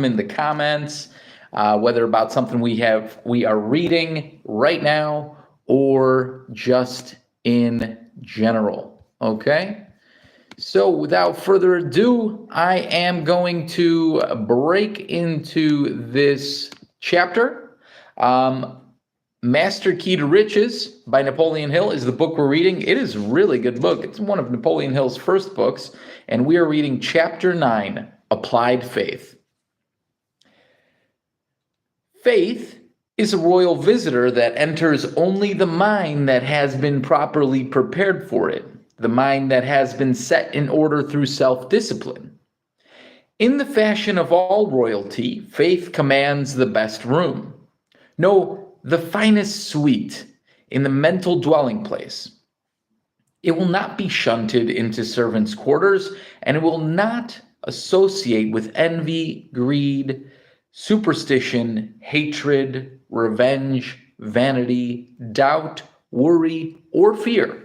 in the comments, whether about something we are reading right now or just in general. Okay. So without further ado, I am going to break into this chapter. Master Key to Riches by Napoleon Hill is the book we're reading. It is a really good book. It's one of Napoleon Hill's first books, and we are reading Chapter 9, Applied Faith. Faith is a royal visitor that enters only the mind that has been properly prepared for it, the mind that has been set in order through self-discipline. In the fashion of all royalty, faith commands the best room. No, the finest suite in the mental dwelling place. It will not be shunted into servants' quarters, and it will not associate with envy, greed, superstition, hatred, revenge, vanity, doubt, worry, or fear.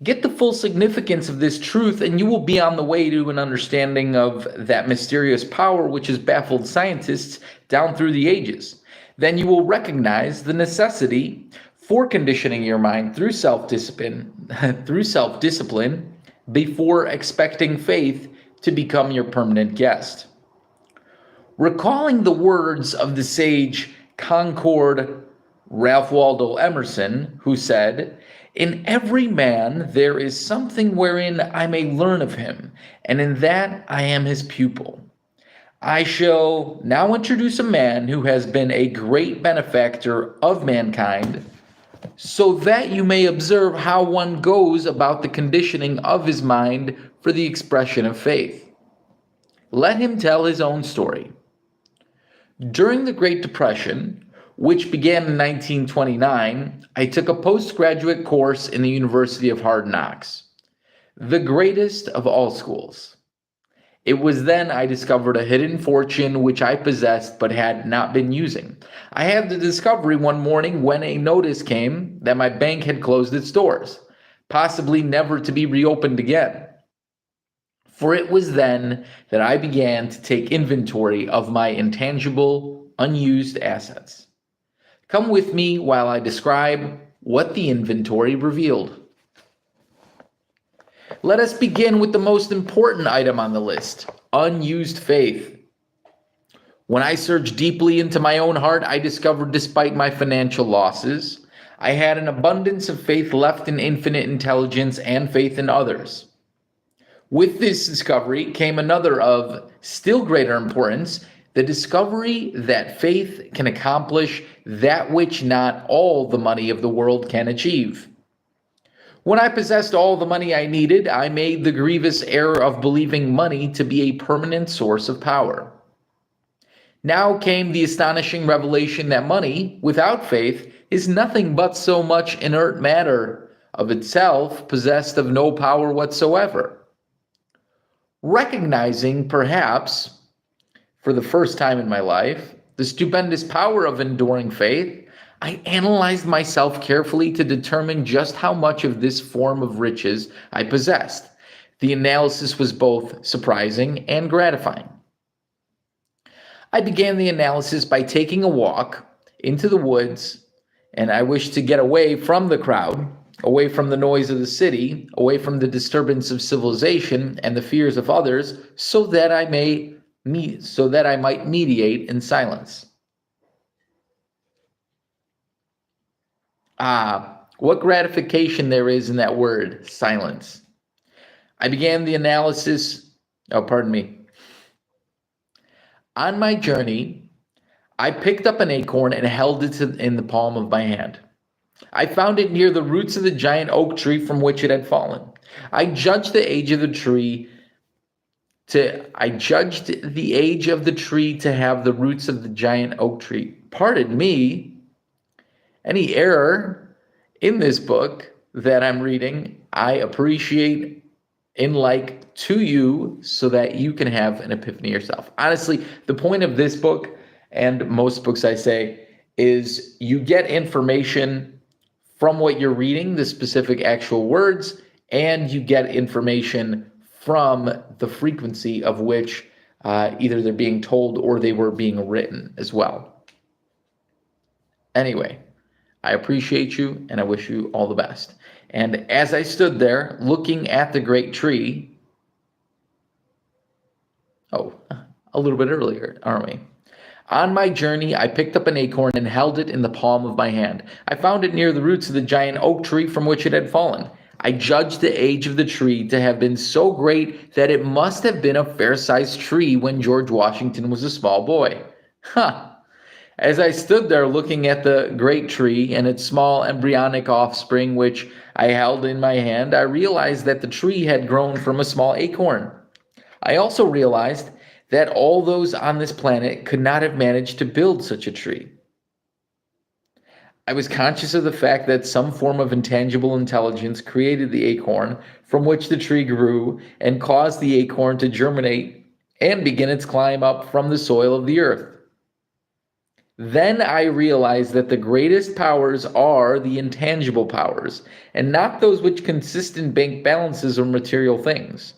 Get the full significance of this truth, and you will be on the way to an understanding of that mysterious power which has baffled scientists down through the ages. Then you will recognize the necessity for conditioning your mind through self-discipline before expecting faith to become your permanent guest. Recalling the words of the sage Concord Ralph Waldo Emerson, who said, "In every man there is something wherein I may learn of him, and in that I am his pupil." I shall now introduce a man who has been a great benefactor of mankind, so that you may observe how one goes about the conditioning of his mind for the expression of faith. Let him tell his own story. During the Great Depression, which began in 1929, I took a postgraduate course in the University of Hard Knocks, the greatest of all schools. It was then I discovered a hidden fortune which I possessed but had not been using. I had the discovery one morning when a notice came that my bank had closed its doors, possibly never to be reopened again. For it was then that I began to take inventory of my intangible, unused assets. Come with me while I describe what the inventory revealed. Let us begin with the most important item on the list, unused faith. When I searched deeply into my own heart, I discovered despite my financial losses, I had an abundance of faith left in infinite intelligence and faith in others. With this discovery came another of still greater importance, the discovery that faith can accomplish that which not all the money of the world can achieve. When I possessed all the money I needed, I made the grievous error of believing money to be a permanent source of power. Now came the astonishing revelation that money, without faith, is nothing but so much inert matter of itself, possessed of no power whatsoever. Recognizing, perhaps, for the first time in my life, the stupendous power of enduring faith, I analyzed myself carefully to determine just how much of this form of riches I possessed. The analysis was both surprising and gratifying. I began the analysis by taking a walk into the woods, and I wished to get away from the crowd, away from the noise of the city, away from the disturbance of civilization and the fears of others, so that I might meditate in silence. What gratification there is in that word, silence. I began the analysis. On my journey, I picked up an acorn and held it in the palm of my hand. I found it near the roots of the giant oak tree from which it had fallen. I judged the age of the tree to have the roots of the giant oak tree. Pardon me. Any error in this book that I'm reading, I appreciate in like to you so that you can have an epiphany yourself. Honestly, the point of this book and most books I say is you get information from what you're reading, the specific actual words, and you get information from the frequency of which Either they're being told or they were being written as well. Anyway, I appreciate you and I wish you all the best. And as I stood there looking at the great tree, a little bit earlier, aren't we? On my journey, I picked up an acorn and held it in the palm of my hand. I found it near the roots of the giant oak tree from which it had fallen. I judged the age of the tree to have been so great that it must have been a fair-sized tree when George Washington was a small boy. Huh. As I stood there looking at the great tree and its small embryonic offspring, which I held in my hand, I realized that the tree had grown from a small acorn. I also realized that all those on this planet could not have managed to build such a tree. I was conscious of the fact that some form of intangible intelligence created the acorn from which the tree grew and caused the acorn to germinate and begin its climb up from the soil of the earth. Then I realized that the greatest powers are the intangible powers, and not those which consist in bank balances or material things.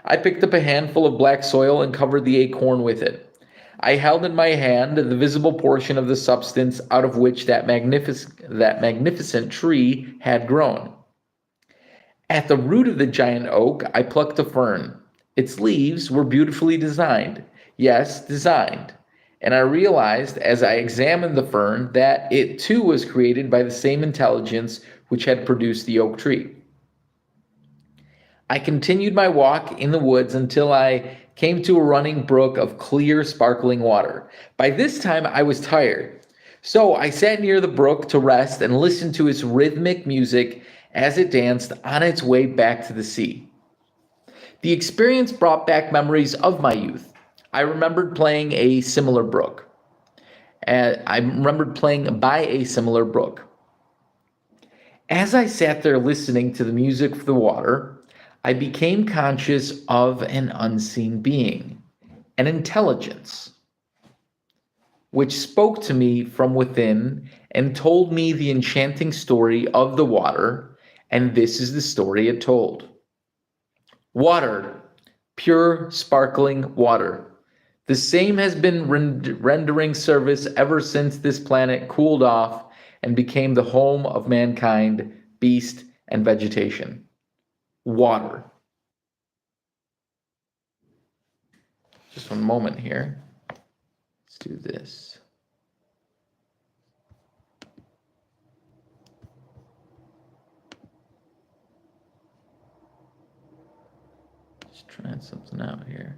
I picked up a handful of black soil and covered the acorn with it. I held in my hand the visible portion of the substance out of which that magnificent tree had grown. At the root of the giant oak, I plucked a fern. Its leaves were beautifully designed. Yes, designed. And I realized as I examined the fern that it too was created by the same intelligence which had produced the oak tree. I continued my walk in the woods until I came to a running brook of clear, sparkling water. By this time, I was tired. So I sat near the brook to rest and listen to its rhythmic music as it danced on its way back to the sea. The experience brought back memories of my youth. I remembered playing a similar brook. I remembered playing by a similar brook. As I sat there listening to the music of the water, I became conscious of an unseen being, an intelligence, which spoke to me from within and told me the enchanting story of the water, and this is the story it told. Water, pure, sparkling water. The same has been rendering service ever since this planet cooled off and became the home of mankind, beast, and vegetation. Water. Just one moment here. Let's do this. Just trying something out here.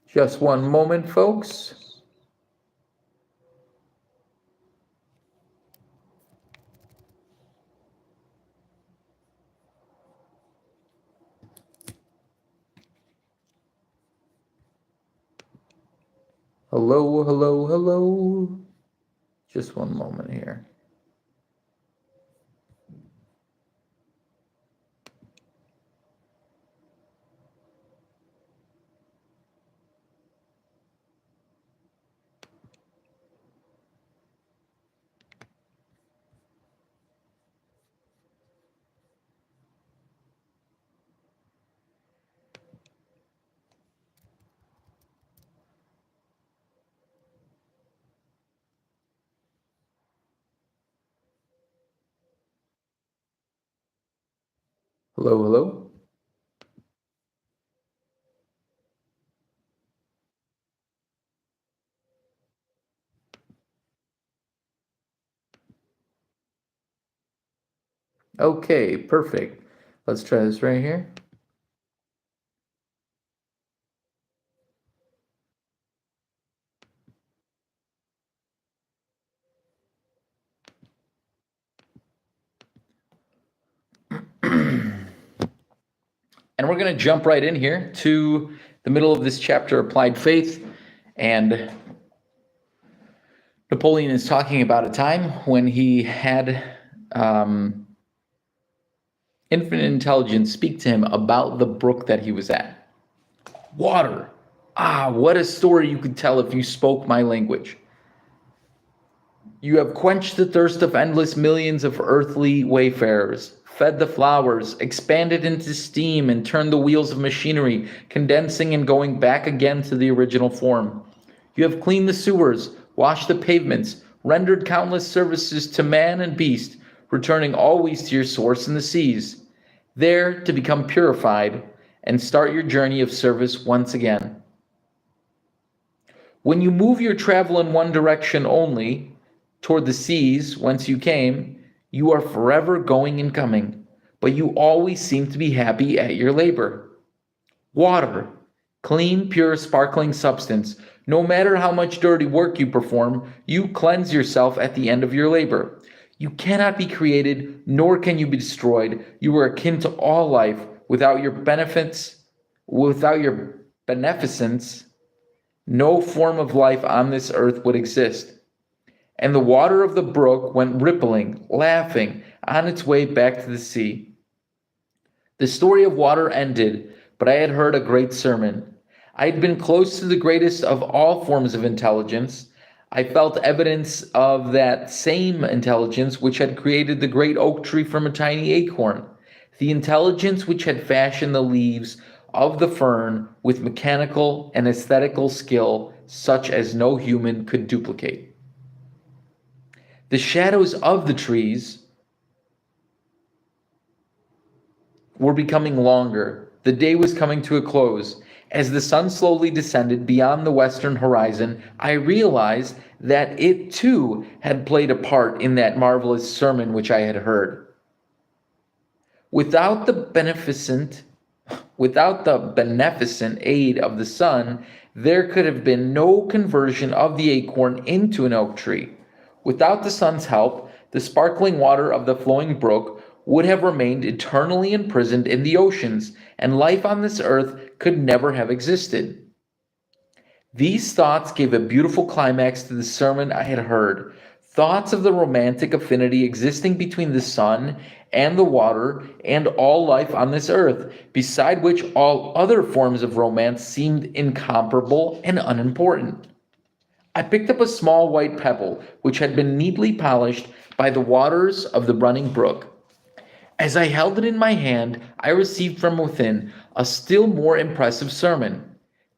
Just one moment, folks. Hello, hello, hello. Just one moment here. Hello, hello. Okay, perfect. Let's try this right here. And we're going to jump right in here to the middle of this chapter, Applied Faith. And Napoleon is talking about a time when he had infinite intelligence speak to him about the brook that he was at. Water. Ah, what a story you could tell if you spoke my language. You have quenched the thirst of endless millions of earthly wayfarers, fed the flowers, expanded into steam, and turned the wheels of machinery, condensing and going back again to the original form. You have cleaned the sewers, washed the pavements, rendered countless services to man and beast, returning always to your source in the seas, there to become purified and start your journey of service once again. When you move your travel in one direction only, toward the seas whence you came, you are forever going and coming, but you always seem to be happy at your labor. Water, clean, pure, sparkling substance. No matter how much dirty work you perform, you cleanse yourself at the end of your labor. You cannot be created, nor can you be destroyed. You are akin to all life. Without your beneficence, no form of life on this earth would exist. And the water of the brook went rippling, laughing, on its way back to the sea. The story of water ended, but I had heard a great sermon. I had been close to the greatest of all forms of intelligence. I felt evidence of that same intelligence which had created the great oak tree from a tiny acorn, the intelligence which had fashioned the leaves of the fern with mechanical and aesthetical skill such as no human could duplicate. The shadows of the trees were becoming longer. The day was coming to a close. As the sun slowly descended beyond the western horizon, I realized that it too had played a part in that marvelous sermon which I had heard. Without the beneficent aid of the sun, there could have been no conversion of the acorn into an oak tree. Without the sun's help, the sparkling water of the flowing brook would have remained eternally imprisoned in the oceans, and life on this earth could never have existed. These thoughts gave a beautiful climax to the sermon I had heard, thoughts of the romantic affinity existing between the sun and the water and all life on this earth, beside which all other forms of romance seemed incomparable and unimportant. I picked up a small white pebble, which had been neatly polished by the waters of the running brook. As I held it in my hand, I received from within a still more impressive sermon.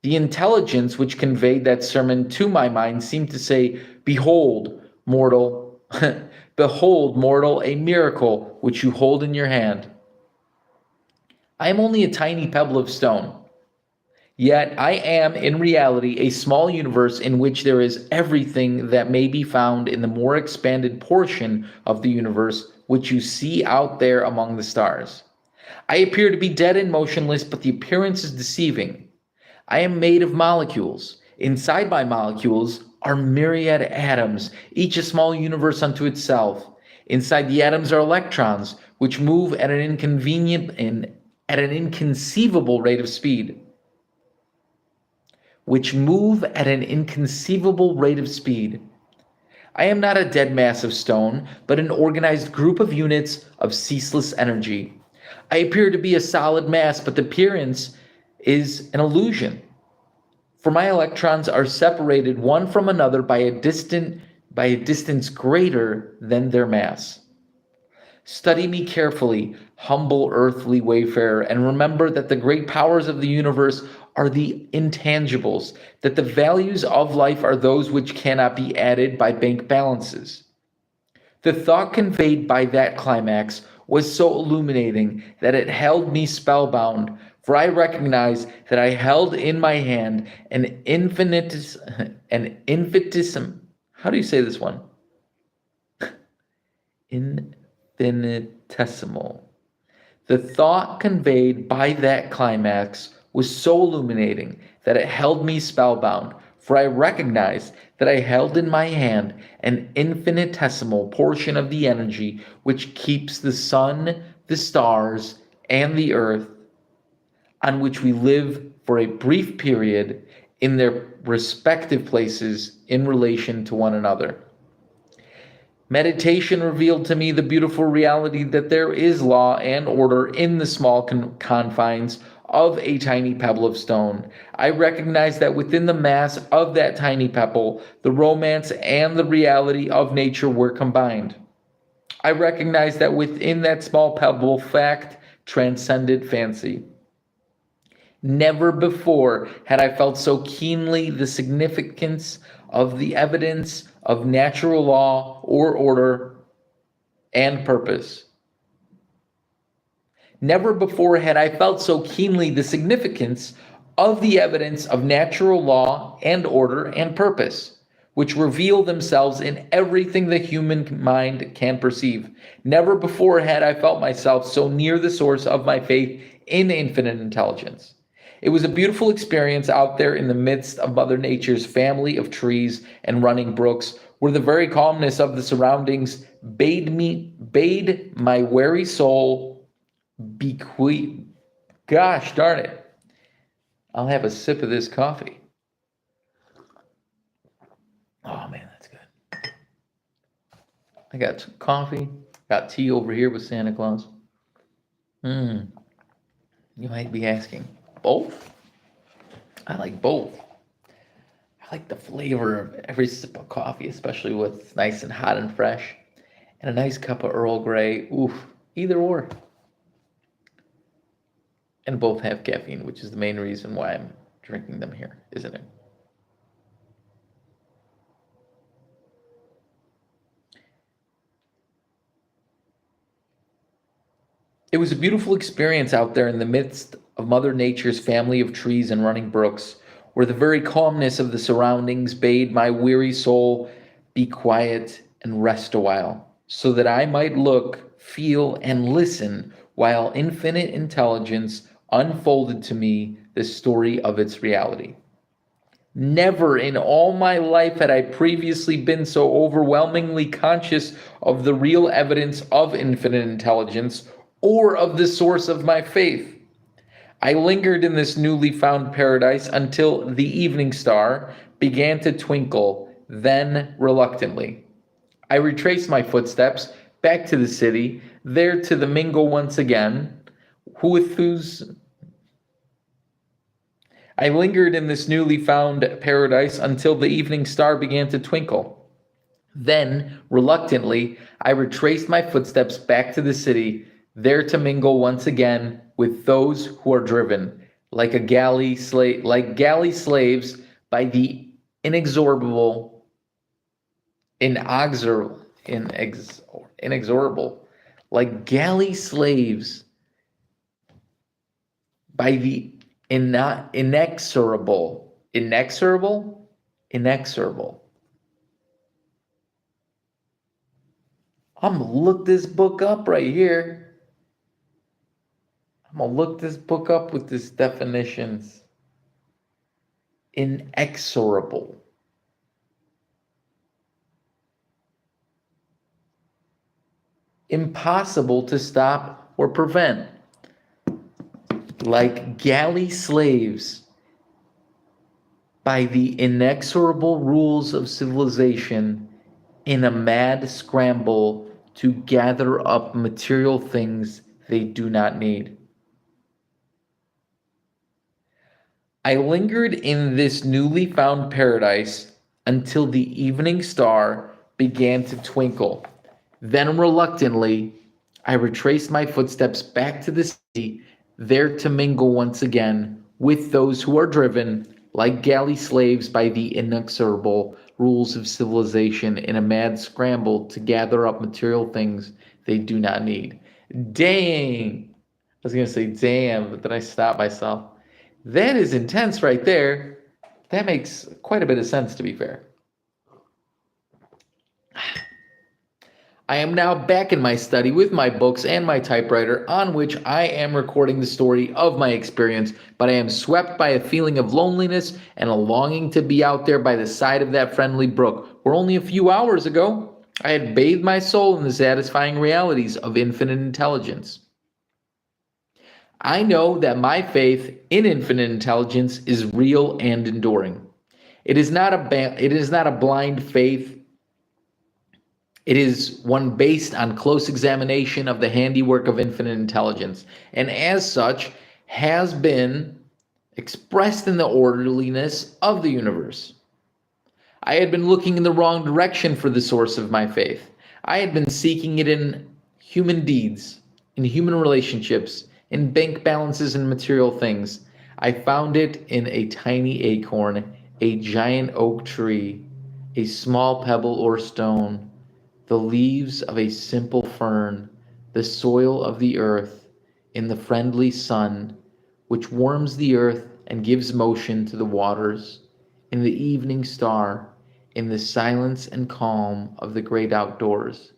The intelligence which conveyed that sermon to my mind seemed to say, "Behold, mortal, behold, mortal, a miracle which you hold in your hand. I am only a tiny pebble of stone. Yet I am, in reality, a small universe in which there is everything that may be found in the more expanded portion of the universe which you see out there among the stars. I appear to be dead and motionless, but the appearance is deceiving. I am made of molecules. Inside my molecules are myriad atoms, each a small universe unto itself. Inside the atoms are electrons, which move at an inconceivable rate of speed. I am not a dead mass of stone, but an organized group of units of ceaseless energy. I appear to be a solid mass, but the appearance is an illusion. For my electrons are separated one from another by a distance greater than their mass. Study me carefully, humble earthly wayfarer, and remember that the great powers of the universe are the intangibles, that the values of life are those which cannot be added by bank balances. The thought conveyed by that climax was so illuminating that it held me spellbound, for I recognized that I held in my hand an infinitesimal, how do you say this one? Infinitesimal. The thought conveyed by that climax was so illuminating that it held me spellbound, for I recognized that I held in my hand an infinitesimal portion of the energy which keeps the sun, the stars, and the earth, on which we live for a brief period, in their respective places in relation to one another. Meditation revealed to me the beautiful reality that there is law and order in the small confines of a tiny pebble of stone. I recognized that within the mass of that tiny pebble, the romance and the reality of nature were combined. I recognized that within that small pebble, fact transcended fancy. Never before had I felt so keenly the significance of the evidence of natural law or order and purpose. Never before had I felt so keenly the significance of the evidence of natural law and order and purpose, which reveal themselves in everything the human mind can perceive. Never before had I felt myself so near the source of my faith in infinite intelligence. It was a beautiful experience out there in the midst of Mother Nature's family of trees and running brooks, where the very calmness of the surroundings bade my weary soul be quiet. Gosh darn it. I'll have a sip of this coffee. Oh man, that's good. I got some coffee, got tea over here with Santa Claus. You might be asking, both? I like both. I like the flavor of every sip of coffee, especially when it's nice and hot and fresh. And a nice cup of Earl Grey. Oof, either or. And both have caffeine, which is the main reason why I'm drinking them here, isn't it? It was a beautiful experience out there in the midst of Mother Nature's family of trees and running brooks, where the very calmness of the surroundings bade my weary soul be quiet and rest a while, so that I might look, feel, and listen while infinite intelligence unfolded to me the story of its reality. Never in all my life had I previously been so overwhelmingly conscious of the real evidence of infinite intelligence or of the source of my faith. I lingered in this newly found paradise until the evening star began to twinkle, then reluctantly. I retraced my footsteps back to the city, there to the mingle once again, I lingered in this newly found paradise until the evening star began to twinkle. Then, reluctantly, I retraced my footsteps back to the city, there to mingle once again with those who are driven like galley slaves by the inexorable, like galley slaves by the inexorable. I'm gonna look this book up right here. I'm gonna look this book up with this definitions. Inexorable. Impossible to stop or prevent. Like galley slaves by the inexorable rules of civilization in a mad scramble to gather up material things they do not need. I lingered in this newly found paradise until the evening star began to twinkle. Then reluctantly, I retraced my footsteps back to the city, there to mingle once again with those who are driven like galley slaves by the inexorable rules of civilization in a mad scramble to gather up material things they do not need. Dang! I was going to say damn, but then I stopped myself. That is intense right there. That makes quite a bit of sense, to be fair. I am now back in my study with my books and my typewriter, on which I am recording the story of my experience, but I am swept by a feeling of loneliness and a longing to be out there by the side of that friendly brook, where only a few hours ago I had bathed my soul in the satisfying realities of infinite intelligence. I know that my faith in infinite intelligence is real and enduring. It is not a blind faith. It is one based on close examination of the handiwork of infinite intelligence, and as such, has been expressed in the orderliness of the universe. I had been looking in the wrong direction for the source of my faith. I had been seeking it in human deeds, in human relationships, in bank balances and material things. I found it in a tiny acorn, a giant oak tree, a small pebble or stone, the leaves of a simple fern, the soil of the earth, in the friendly sun, which warms the earth and gives motion to the waters, in the evening star, in the silence and calm of the great outdoors.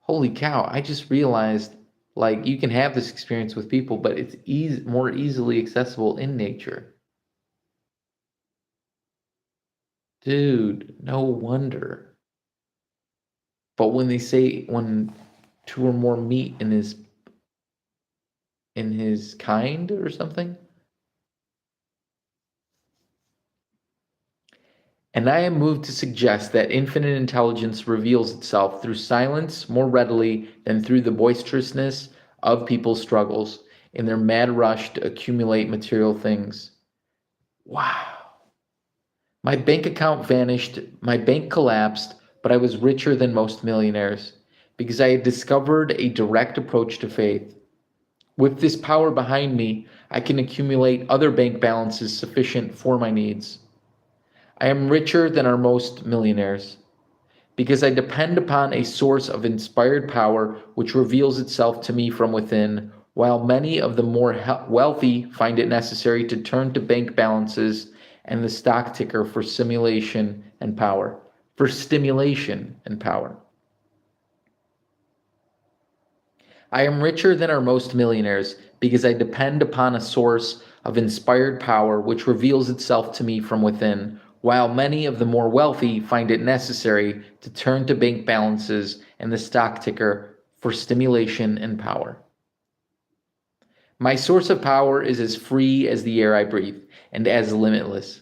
Holy cow, I just realized like you can have this experience with people, but it's more easily accessible in nature. Dude, no wonder. But when they say when two or more meet in his kind or something, and I am moved to suggest that infinite intelligence reveals itself through silence more readily than through the boisterousness of people's struggles in their mad rush to accumulate material things. Wow. My bank account vanished, my bank collapsed, but I was richer than most millionaires because I had discovered a direct approach to faith. With this power behind me, I can accumulate other bank balances sufficient for my needs. I am richer than our most millionaires because I depend upon a source of inspired power which reveals itself to me from within, while many of the more wealthy find it necessary to turn to bank balances and the stock ticker for simulation and power, for stimulation and power. I am richer than our most millionaires because I depend upon a source of inspired power which reveals itself to me from within, while many of the more wealthy find it necessary to turn to bank balances and the stock ticker for stimulation and power. My source of power is as free as the air I breathe and as limitless.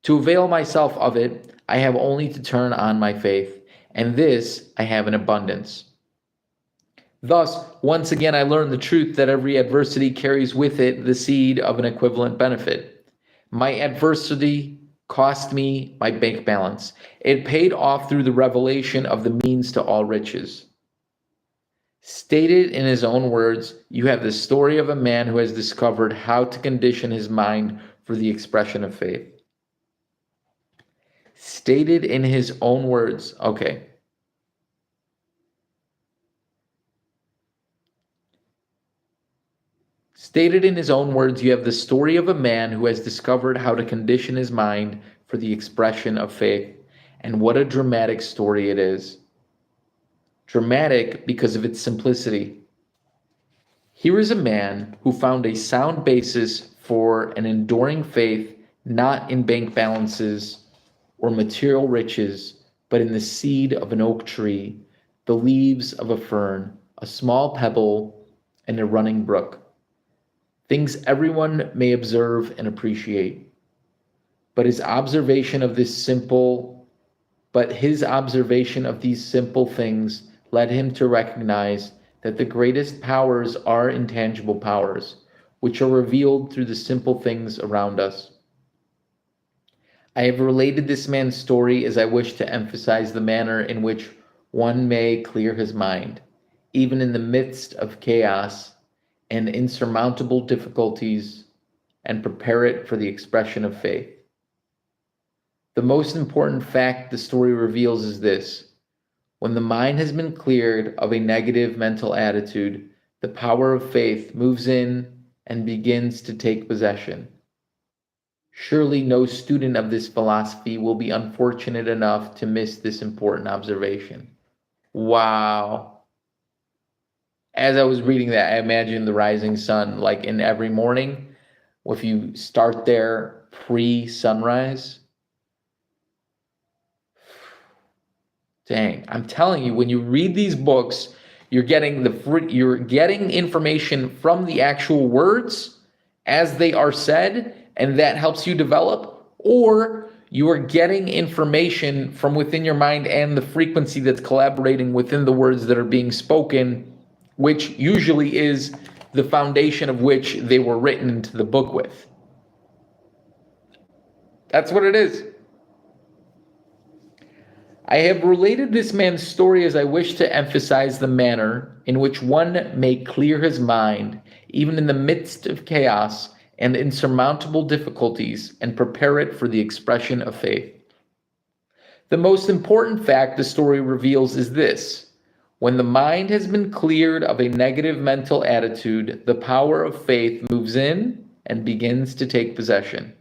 To avail myself of it, I have only to turn on my faith, and this I have in abundance. Thus, once again, I learned the truth that every adversity carries with it the seed of an equivalent benefit. My adversity cost me my bank balance. It paid off through the revelation of the means to all riches. Stated in his own words, you have the story of a man who has discovered how to condition his mind for the expression of faith. Stated in his own words, okay. Stated in his own words, you have the story of a man who has discovered how to condition his mind for the expression of faith. And what a dramatic story it is. Dramatic because of its simplicity. Here is a man who found a sound basis for an enduring faith, not in bank balances or material riches, but in the seed of an oak tree, the leaves of a fern, a small pebble, and a running brook. Things everyone may observe and appreciate. But his observation of these simple things led him to recognize that the greatest powers are intangible powers, which are revealed through the simple things around us. I have related this man's story as I wish to emphasize the manner in which one may clear his mind, even in the midst of chaos and insurmountable difficulties, and prepare it for the expression of faith. The most important fact the story reveals is this: when the mind has been cleared of a negative mental attitude, the power of faith moves in and begins to take possession. Surely no student of this philosophy will be unfortunate enough to miss this important observation. Wow. As I was reading that, I imagined the rising sun, like in every morning, if you start there pre-sunrise. Dang, I'm telling you, when you read these books, you're getting information from the actual words as they are said, and that helps you develop, or you are getting information from within your mind and the frequency that's collaborating within the words that are being spoken, which usually is the foundation of which they were written into the book with. That's what it is. I have related this man's story as I wish to emphasize the manner in which one may clear his mind, even in the midst of chaos and insurmountable difficulties, and prepare it for the expression of faith. The most important fact the story reveals is this: when the mind has been cleared of a negative mental attitude, the power of faith moves in and begins to take possession.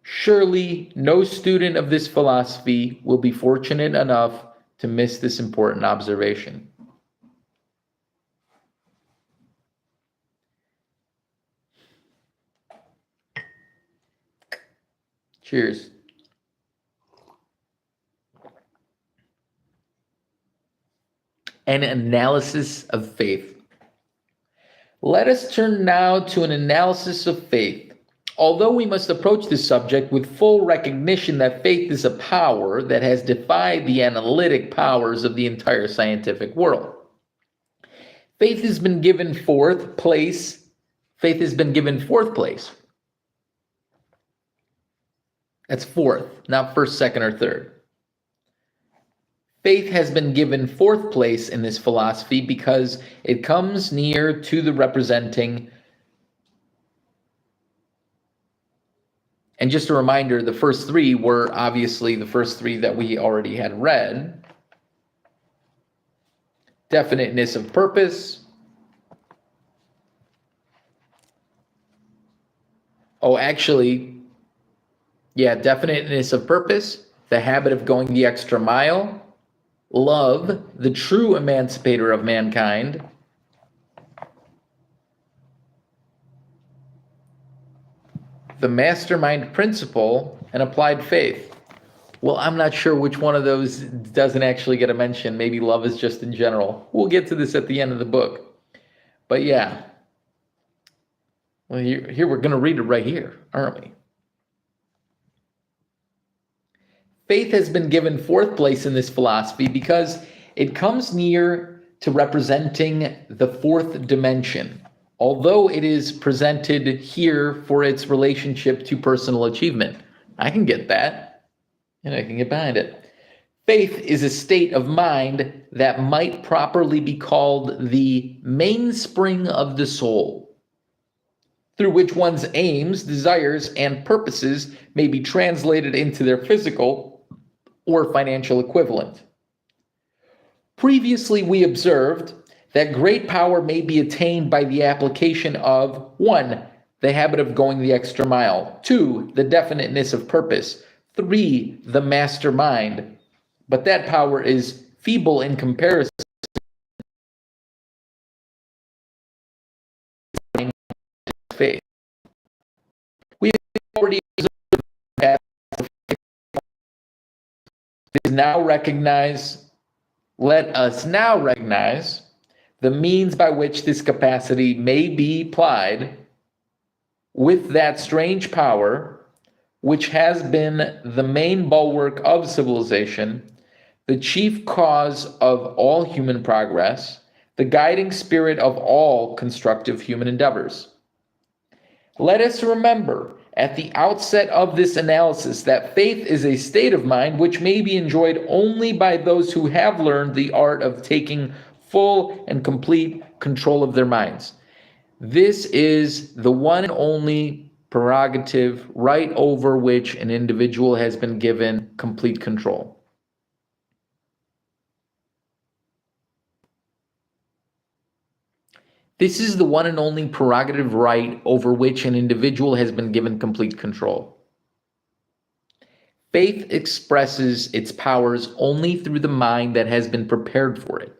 Surely no student of this philosophy will be fortunate enough to miss this important observation. Cheers. An analysis of faith. Let us turn now to an analysis of faith. Although we must approach this subject with full recognition that faith is a power that has defied the analytic powers of the entire scientific world. Faith has been given fourth place. That's fourth, not first, second, or third. Faith has been given fourth place in this philosophy because it comes near to the representing. And just a reminder, the first three were obviously the first three that we already had read. Definiteness of purpose. Definiteness of purpose, the habit of going the extra mile, love, the true emancipator of mankind, the mastermind principle, and applied faith. Well, I'm not sure which one of those doesn't actually get a mention. Maybe love is just in general. We'll get to this at the end of the book. But yeah. Well, here we're going to read it right here, aren't we? Faith has been given fourth place in this philosophy because it comes near to representing the fourth dimension, although it is presented here for its relationship to personal achievement. I can get that, and I can get behind it. Faith is a state of mind that might properly be called the mainspring of the soul, through which one's aims, desires, and purposes may be translated into their physical or financial equivalent. Previously, we observed that great power may be attained by the application of 1. The habit of going the extra mile, 2. The definiteness of purpose, 3. The mastermind. But that power is feeble in comparison to faith. We have already observed that let us now recognize the means by which this capacity may be applied with that strange power which has been the main bulwark of civilization, the chief cause of all human progress, the guiding spirit of all constructive human endeavors. Let us remember at the outset of this analysis that faith is a state of mind which may be enjoyed only by those who have learned the art of taking full and complete control of their minds. This is the one and only prerogative right over which an individual has been given complete control. This is the one and only prerogative right over which an individual has been given complete control. Faith expresses its powers only through the mind that has been prepared for it.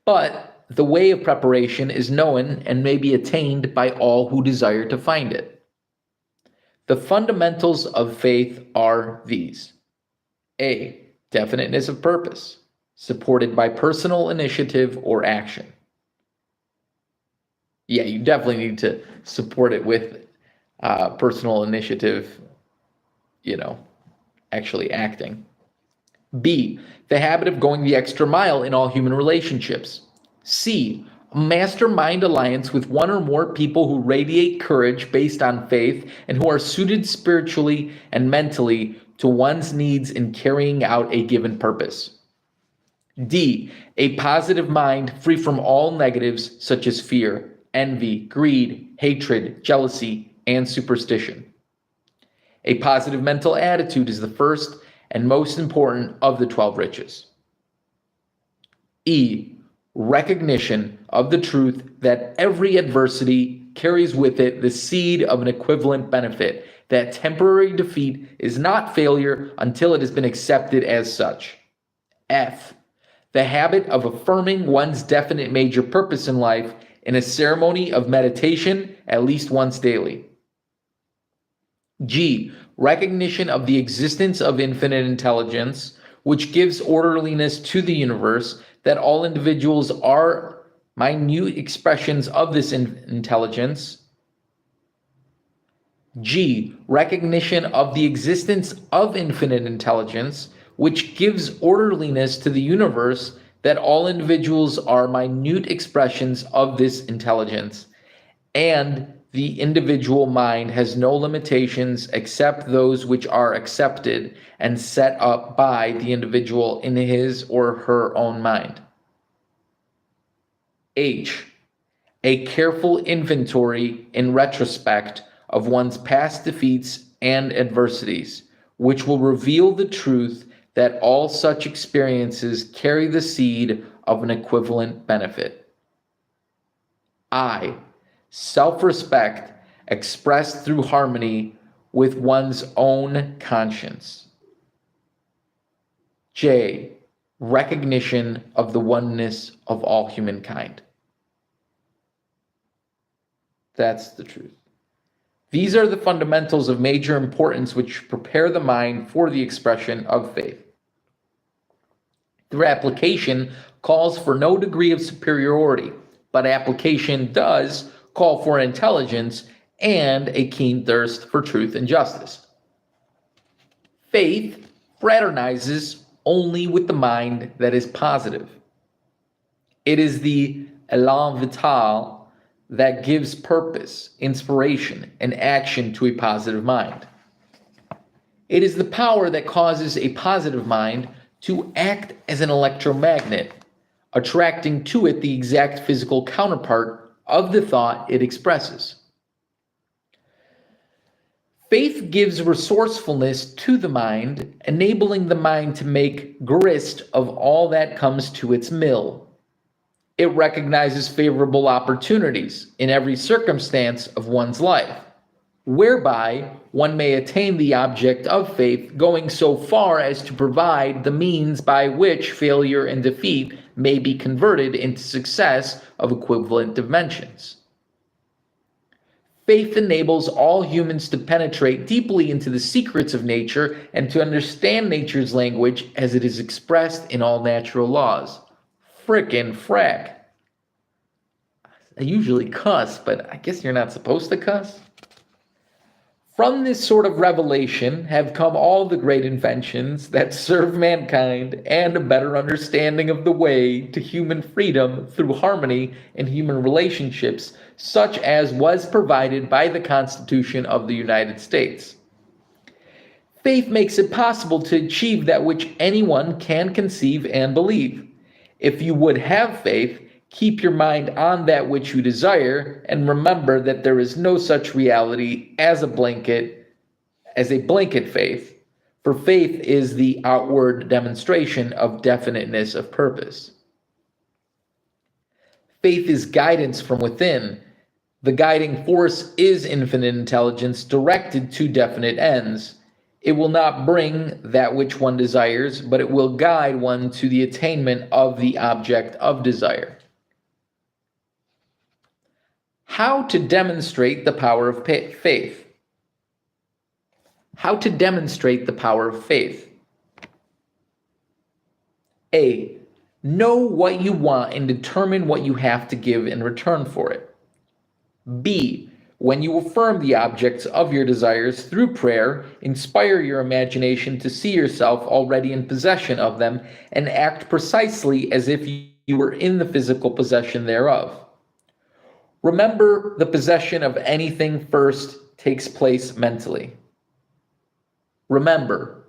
But the way of preparation is known and may be attained by all who desire to find it. The fundamentals of faith are these. A. Definiteness of purpose, supported by personal initiative or action. Yeah, you definitely need to support it with personal initiative, actually acting. B, the habit of going the extra mile in all human relationships. C, A mastermind alliance with one or more people who radiate courage based on faith and who are suited spiritually and mentally to one's needs in carrying out a given purpose. D. A positive mind free from all negatives such as fear, envy, greed, hatred, jealousy, and superstition. A positive mental attitude is the first and most important of the 12 riches. E. Recognition of the truth that every adversity carries with it the seed of an equivalent benefit, that temporary defeat is not failure until it has been accepted as such. F. The habit of affirming one's definite major purpose in life in a ceremony of meditation at least once daily. G. Recognition of the existence of infinite intelligence, which gives orderliness to the universe, that all individuals are minute expressions of this intelligence. G. Recognition of the existence of infinite intelligence, which gives orderliness to the universe, that all individuals are minute expressions of this intelligence, and the individual mind has no limitations except those which are accepted and set up by the individual in his or her own mind. H. A careful inventory in retrospect of one's past defeats and adversities, which will reveal the truth that all such experiences carry the seed of an equivalent benefit. I. Self-respect expressed through harmony with one's own conscience. J. Recognition of the oneness of all humankind. That's the truth. These are the fundamentals of major importance which prepare the mind for the expression of faith. Their application calls for no degree of superiority, but application does call for intelligence and a keen thirst for truth and justice. Faith fraternizes only with the mind that is positive. It is the élan vital that gives purpose, inspiration, and action to a positive mind. It is the power that causes a positive mind to act as an electromagnet, attracting to it the exact physical counterpart of the thought it expresses. Faith gives resourcefulness to the mind, enabling the mind to make grist of all that comes to its mill. It recognizes favorable opportunities in every circumstance of one's life, whereby one may attain the object of faith, going so far as to provide the means by which failure and defeat may be converted into success of equivalent dimensions. Faith enables all humans to penetrate deeply into the secrets of nature and to understand nature's language as it is expressed in all natural laws. Frickin' frack. I usually cuss, but I guess you're not supposed to cuss. From this sort of revelation have come all the great inventions that serve mankind and a better understanding of the way to human freedom through harmony in human relationships, such as was provided by the Constitution of the United States. Faith makes it possible to achieve that which anyone can conceive and believe. If you would have faith, keep your mind on that which you desire, and remember that there is no such reality as a blanket faith, for faith is the outward demonstration of definiteness of purpose. Faith is guidance from within. The guiding force is infinite intelligence directed to definite ends. It will not bring that which one desires, but it will guide one to the attainment of the object of desire. How to demonstrate the power of faith. How to demonstrate the power of faith. A. Know what you want and determine what you have to give in return for it. B. When you affirm the objects of your desires through prayer, inspire your imagination to see yourself already in possession of them and act precisely as if you were in the physical possession thereof. Remember, the possession of anything first takes place mentally. Remember,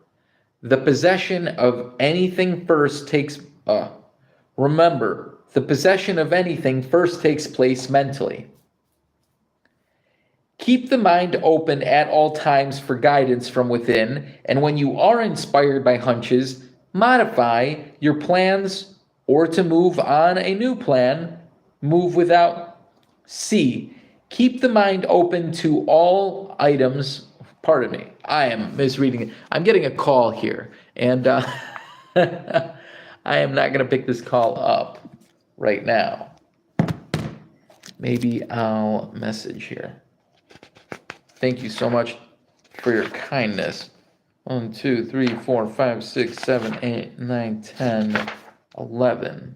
the possession of anything first takes Remember, the possession of anything first takes place mentally. Keep the mind open at all times for guidance from within, and when you are inspired by hunches, modify your plans, or to move on a new plan, move without. C. Keep the mind open to all items. Pardon me, I am misreading it. I'm getting a call here, and I am not going to pick this call up right now. Maybe I'll message here. Thank you so much for your kindness. 1, 2, 3, 4, 5, 6, 7, 8, 9, 10, 11.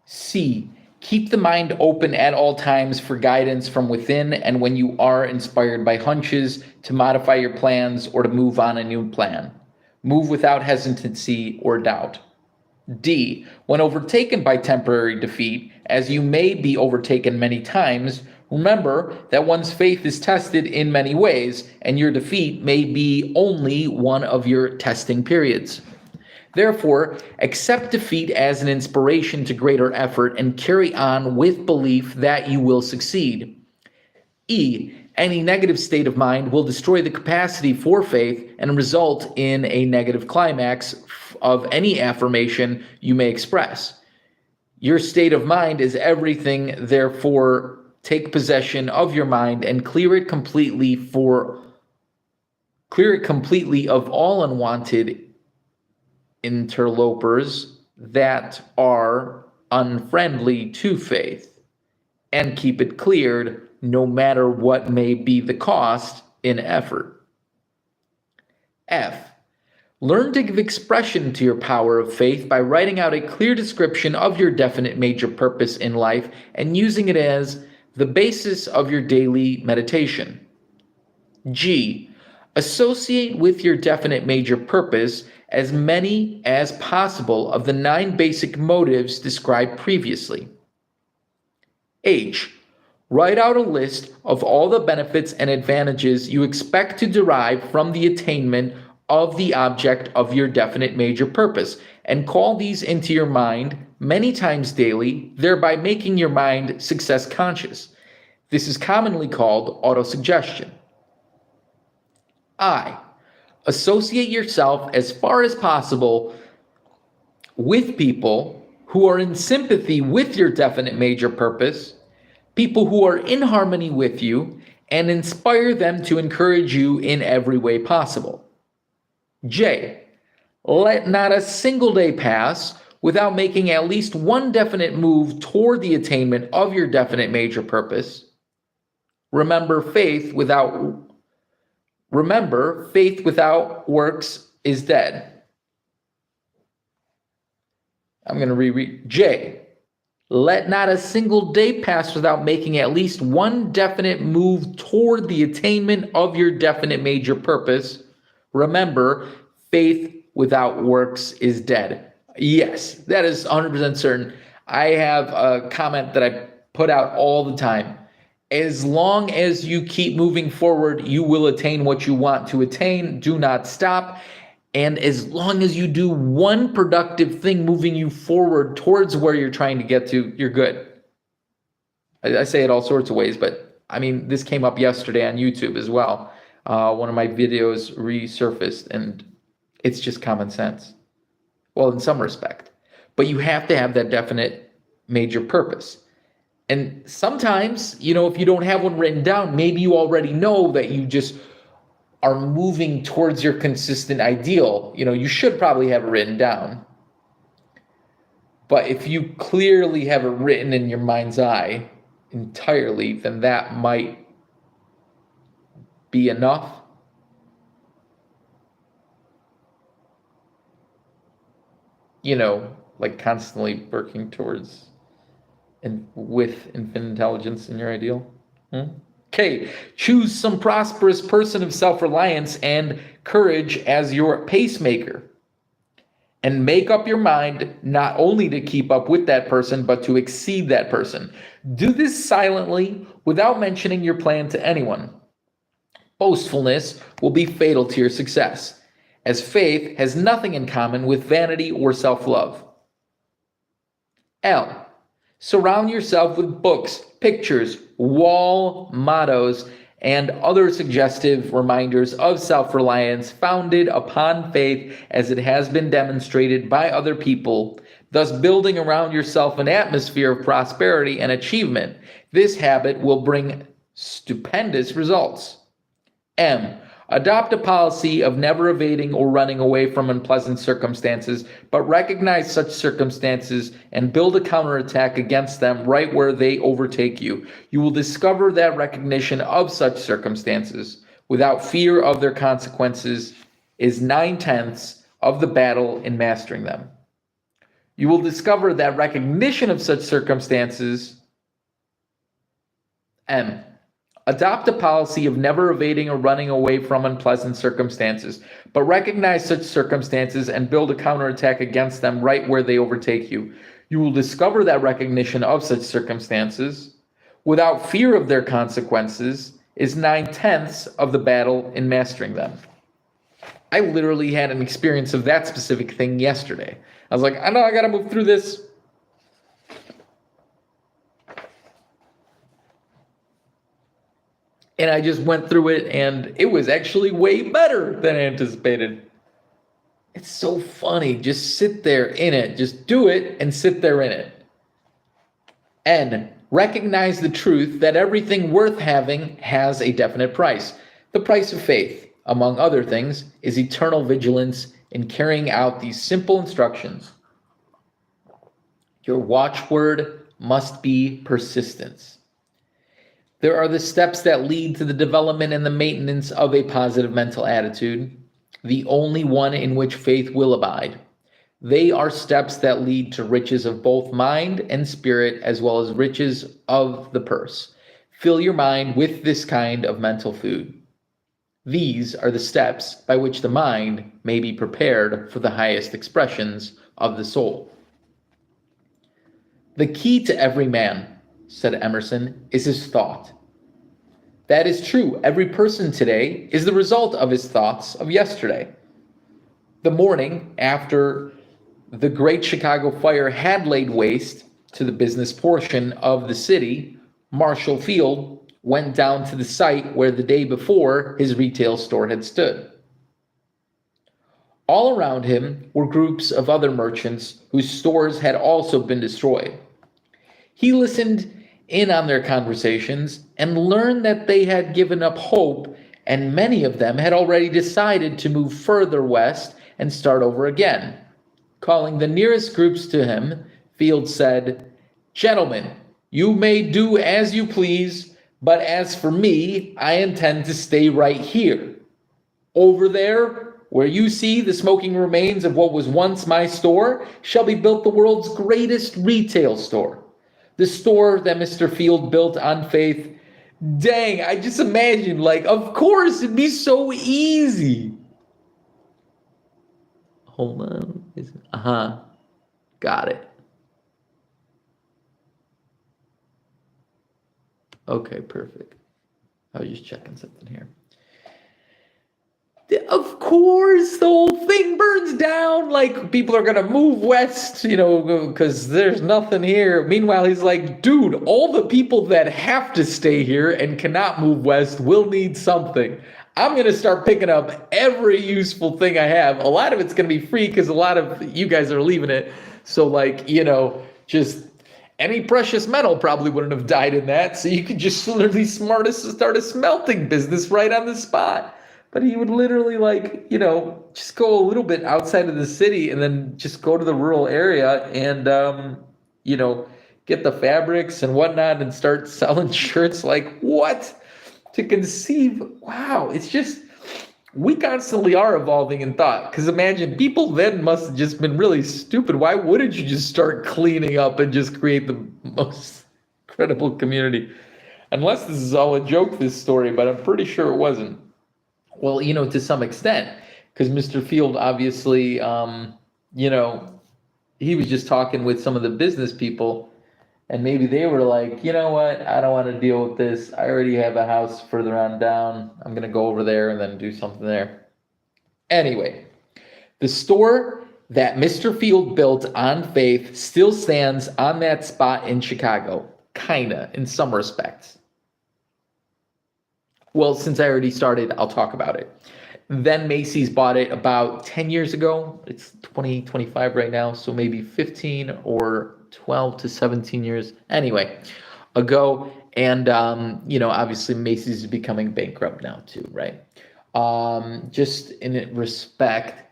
C. Keep the mind open at all times for guidance from within, and when you are inspired by hunches, to modify your plans or to move on a new plan. Move without hesitancy or doubt. D. When overtaken by temporary defeat, as you may be overtaken many times, remember that one's faith is tested in many ways, and your defeat may be only one of your testing periods. Therefore, accept defeat as an inspiration to greater effort and carry on with belief that you will succeed. E. Any negative state of mind will destroy the capacity for faith and result in a negative climax of any affirmation you may express. Your state of mind is everything, therefore, take possession of your mind and clear it completely of all unwanted interlopers that are unfriendly to faith, and keep it cleared no matter what may be the cost in effort. F. Learn to give expression to your power of faith by writing out a clear description of your definite major purpose in life and using it as the basis of your daily meditation. G. Associate with your definite major purpose as many as possible of the 9 basic motives described previously. H. Write out a list of all the benefits and advantages you expect to derive from the attainment of the object of your definite major purpose, and call these into your mind many times daily, thereby making your mind success conscious. This is commonly called autosuggestion. I. Associate yourself as far as possible with people who are in sympathy with your definite major purpose, people who are in harmony with you, and inspire them to encourage you in every way possible. J. Let not a single day pass without making at least one definite move toward the attainment of your definite major purpose. Remember, faith without works is dead. I'm going to reread. J. Let not a single day pass without making at least one definite move toward the attainment of your definite major purpose. Remember, faith without works is dead. Yes, that is 100% certain. I have a comment that I put out all the time. As long as you keep moving forward, you will attain what you want to attain. Do not stop. And as long as you do one productive thing moving you forward towards where you're trying to get to, you're good. I say it all sorts of ways, but I mean, this came up yesterday on YouTube as well. One of my videos resurfaced, and It's just common sense. Well, in some respect. But you have to have that definite major purpose. And sometimes, if you don't have one written down, maybe you already know that you just are moving towards your consistent ideal. You should probably have it written down. But if you clearly have it written in your mind's eye entirely, then that might be enough. Like constantly working towards and with infinite intelligence in your ideal. Okay, choose some prosperous person of self-reliance and courage as your pacemaker. And make up your mind not only to keep up with that person, but to exceed that person. Do this silently without mentioning your plan to anyone. Boastfulness will be fatal to your success, as faith has nothing in common with vanity or self-love. L. Surround yourself with books, pictures, wall mottos, and other suggestive reminders of self-reliance founded upon faith as it has been demonstrated by other people, thus building around yourself an atmosphere of prosperity and achievement. This habit will bring stupendous results. M. Adopt a policy of never evading or running away from unpleasant circumstances, but recognize such circumstances and build a counterattack against them right where they overtake you. You will discover that recognition of such circumstances without fear of their consequences is 9/10 of the battle in mastering them. You will discover that recognition of such circumstances. M. Adopt a policy of never evading or running away from unpleasant circumstances, but recognize such circumstances and build a counterattack against them right where they overtake you. You will discover that recognition of such circumstances, without fear of their consequences, is 9/10 of the battle in mastering them. I literally had an experience of that specific thing yesterday. I was like, I know I gotta move through this. And I just went through it, and it was actually way better than anticipated. It's so funny. Just sit there in it. Just do it and sit there in it. And recognize the truth that everything worth having has a definite price. The price of faith, among other things, is eternal vigilance in carrying out these simple instructions. Your watchword must be persistence. There are the steps that lead to the development and the maintenance of a positive mental attitude, the only one in which faith will abide. They are steps that lead to riches of both mind and spirit, as well as riches of the purse. Fill your mind with this kind of mental food. These are the steps by which the mind may be prepared for the highest expressions of the soul. The key to every man, said Emerson, is his thought. That is true. Every person today is the result of his thoughts of yesterday. The morning after the Great Chicago Fire had laid waste to the business portion of the city, Marshall Field went down to the site where the day before his retail store had stood. All around him were groups of other merchants whose stores had also been destroyed. He listened in on their conversations and learned that they had given up hope, and many of them had already decided to move further west and start over again. Calling the nearest groups to him, Field said, "Gentlemen, you may do as you please, but as for me, I intend to stay right here. Over there, where you see the smoking remains of what was once my store, shall be built the world's greatest retail store. The store that Mr. Field built on faith." Dang, I just imagine, of course, it'd be so easy. Hold on. Got it. Okay, perfect. I was just checking something here. Of course, the whole thing burns down. People are going to move west, because there's nothing here. Meanwhile, he's like, dude, all the people that have to stay here and cannot move west will need something. I'm going to start picking up every useful thing I have. A lot of it's going to be free because a lot of you guys are leaving it. So, like, just any precious metal probably wouldn't have died in that. So you could just literally start a smelting business right on the spot. But he would literally, like, just go a little bit outside of the city and then just go to the rural area and, get the fabrics and whatnot and start selling shirts. Like, what? To conceive, wow, it's just, we constantly are evolving in thought. Because imagine, people then must have just been really stupid. Why wouldn't you just start cleaning up and just create the most incredible community? Unless this is all a joke, this story, but I'm pretty sure it wasn't. Well, to some extent, because Mr. Field obviously, he was just talking with some of the business people. And maybe they were like, you know what? I don't want to deal with this. I already have a house further on down. I'm going to go over there and then do something there. Anyway, the store that Mr. Field built on faith still stands on that spot in Chicago, kinda, in some respects. Well, since I already started, I'll talk about it. Then Macy's bought it about 10 years ago. It's 2025 right now, so maybe 15 or 12 to 17 years anyway ago. And obviously Macy's is becoming bankrupt now too, right? Just in respect,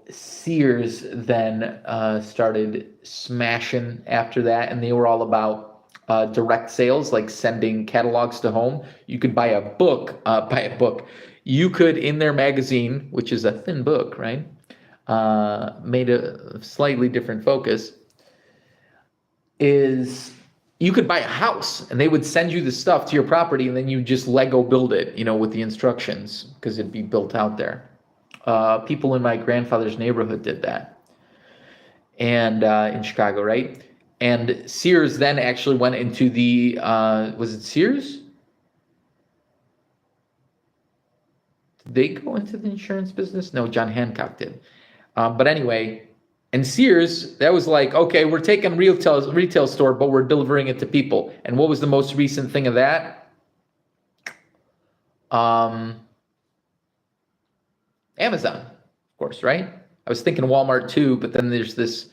Sears then started smashing after that, and they were all about direct sales, like sending catalogs to home. You could buy a book. You could, in their magazine, which is a thin book, right? Made a slightly different focus, is you could buy a house and they would send you the stuff to your property and then you just Lego build it, with the instructions because it'd be built out there. People in my grandfather's neighborhood did that. And in Chicago, right? And Sears then actually went into the, was it Sears? Did they go into the insurance business? No, John Hancock did. But anyway, and Sears, that was like, okay, we're taking retail store, but we're delivering it to people. And what was the most recent thing of that? Amazon, of course, right? I was thinking Walmart too, but then there's this,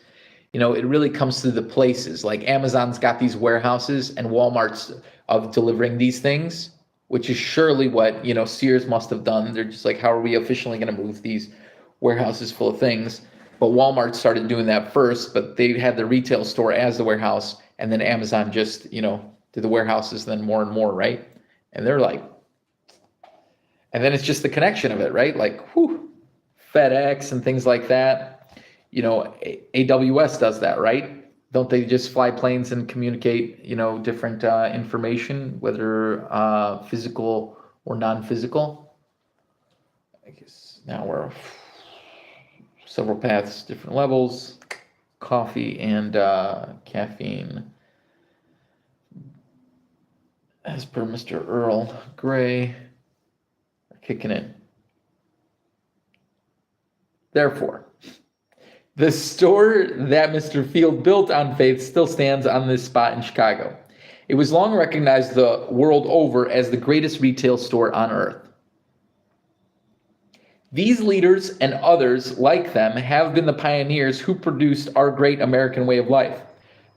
it really comes to the places. Like Amazon's got these warehouses and Walmart's of delivering these things, which is surely what, Sears must have done. They're just like, how are we officially going to move these warehouses full of things? But Walmart started doing that first, but they had the retail store as the warehouse, and then Amazon just, did the warehouses then more and more, right? And they're like, and then it's just the connection of it, right? Like, FedEx and things like that. AWS does that, right? Don't they just fly planes and communicate, different information, whether physical or non-physical? I guess now we're several paths, different levels, coffee and caffeine. As per Mr. Earl Grey, kicking in. Therefore, the store that Mr. Field built on faith still stands on this spot in Chicago. It was long recognized the world over as the greatest retail store on earth. These leaders and others like them have been the pioneers who produced our great American way of life.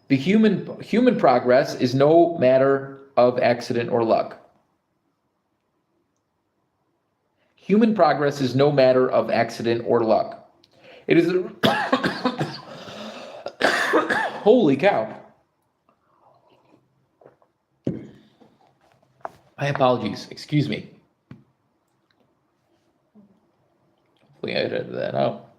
The human progress is no matter of accident or luck. Human progress is no matter of accident or luck. It is holy cow. My apologies. Excuse me. Hopefully I edited that out.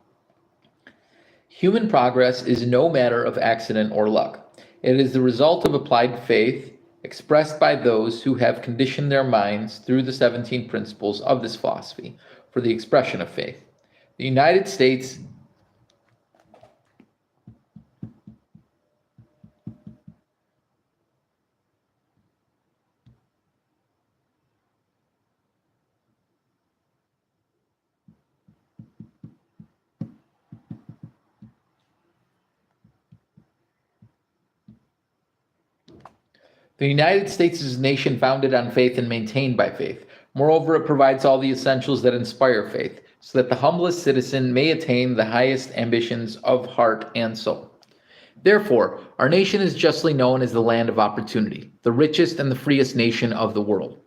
Human progress is no matter of accident or luck. It is the result of applied faith expressed by those who have conditioned their minds through the 17 principles of this philosophy for the expression of faith. The United States The United States is a nation founded on faith and maintained by faith. Moreover, it provides all the essentials that inspire faith, so that the humblest citizen may attain the highest ambitions of heart and soul. Therefore, our nation is justly known as the land of opportunity, the richest and the freest nation of the world.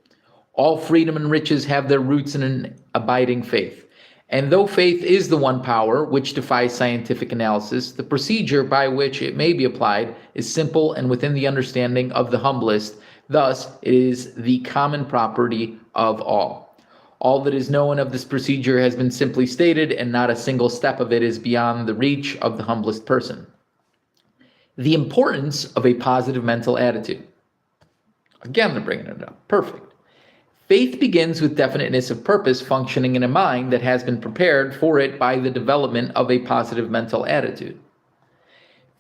All freedom and riches have their roots in an abiding faith. And though faith is the one power which defies scientific analysis, the procedure by which it may be applied is simple and within the understanding of the humblest. Thus, it is the common property of all. All that is known of this procedure has been simply stated, and not a single step of it is beyond the reach of the humblest person. The importance of a positive mental attitude. Again, they're bringing it up. Perfect. Faith begins with definiteness of purpose functioning in a mind that has been prepared for it by the development of a positive mental attitude.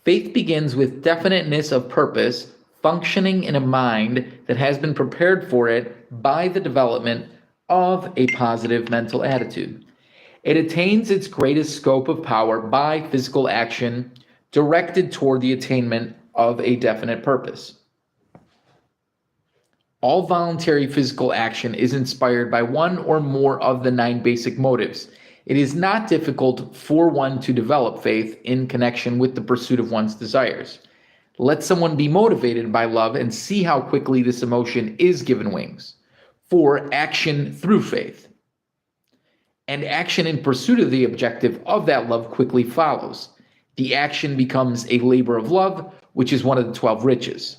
Faith begins with definiteness of purpose functioning in a mind that has been prepared for it by the development of a positive mental attitude. It attains its greatest scope of power by physical action directed toward the attainment of a definite purpose. All voluntary physical action is inspired by one or more of the 9 basic motives. It is not difficult for one to develop faith in connection with the pursuit of one's desires. Let someone be motivated by love and see how quickly this emotion is given wings. For action through faith. And action in pursuit of the objective of that love quickly follows. The action becomes a labor of love, which is one of the 12 riches.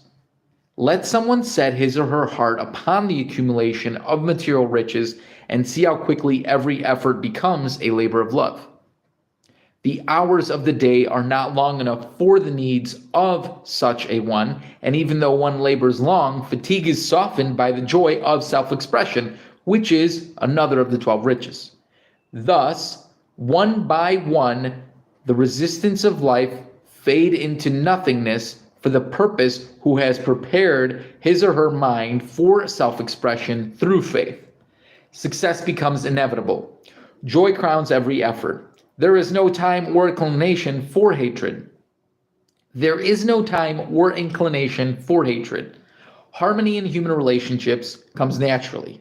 Let someone set his or her heart upon the accumulation of material riches and see how quickly every effort becomes a labor of love. The hours of the day are not long enough for the needs of such a one, and even though one labors long, fatigue is softened by the joy of self-expression, which is another of the 12 riches. Thus, one by one, the resistance of life fade into nothingness for the purpose who has prepared his or her mind for self-expression through faith. Success becomes inevitable. Joy crowns every effort. There is no time or inclination for hatred. There is no time or inclination for hatred. Harmony in human relationships comes naturally.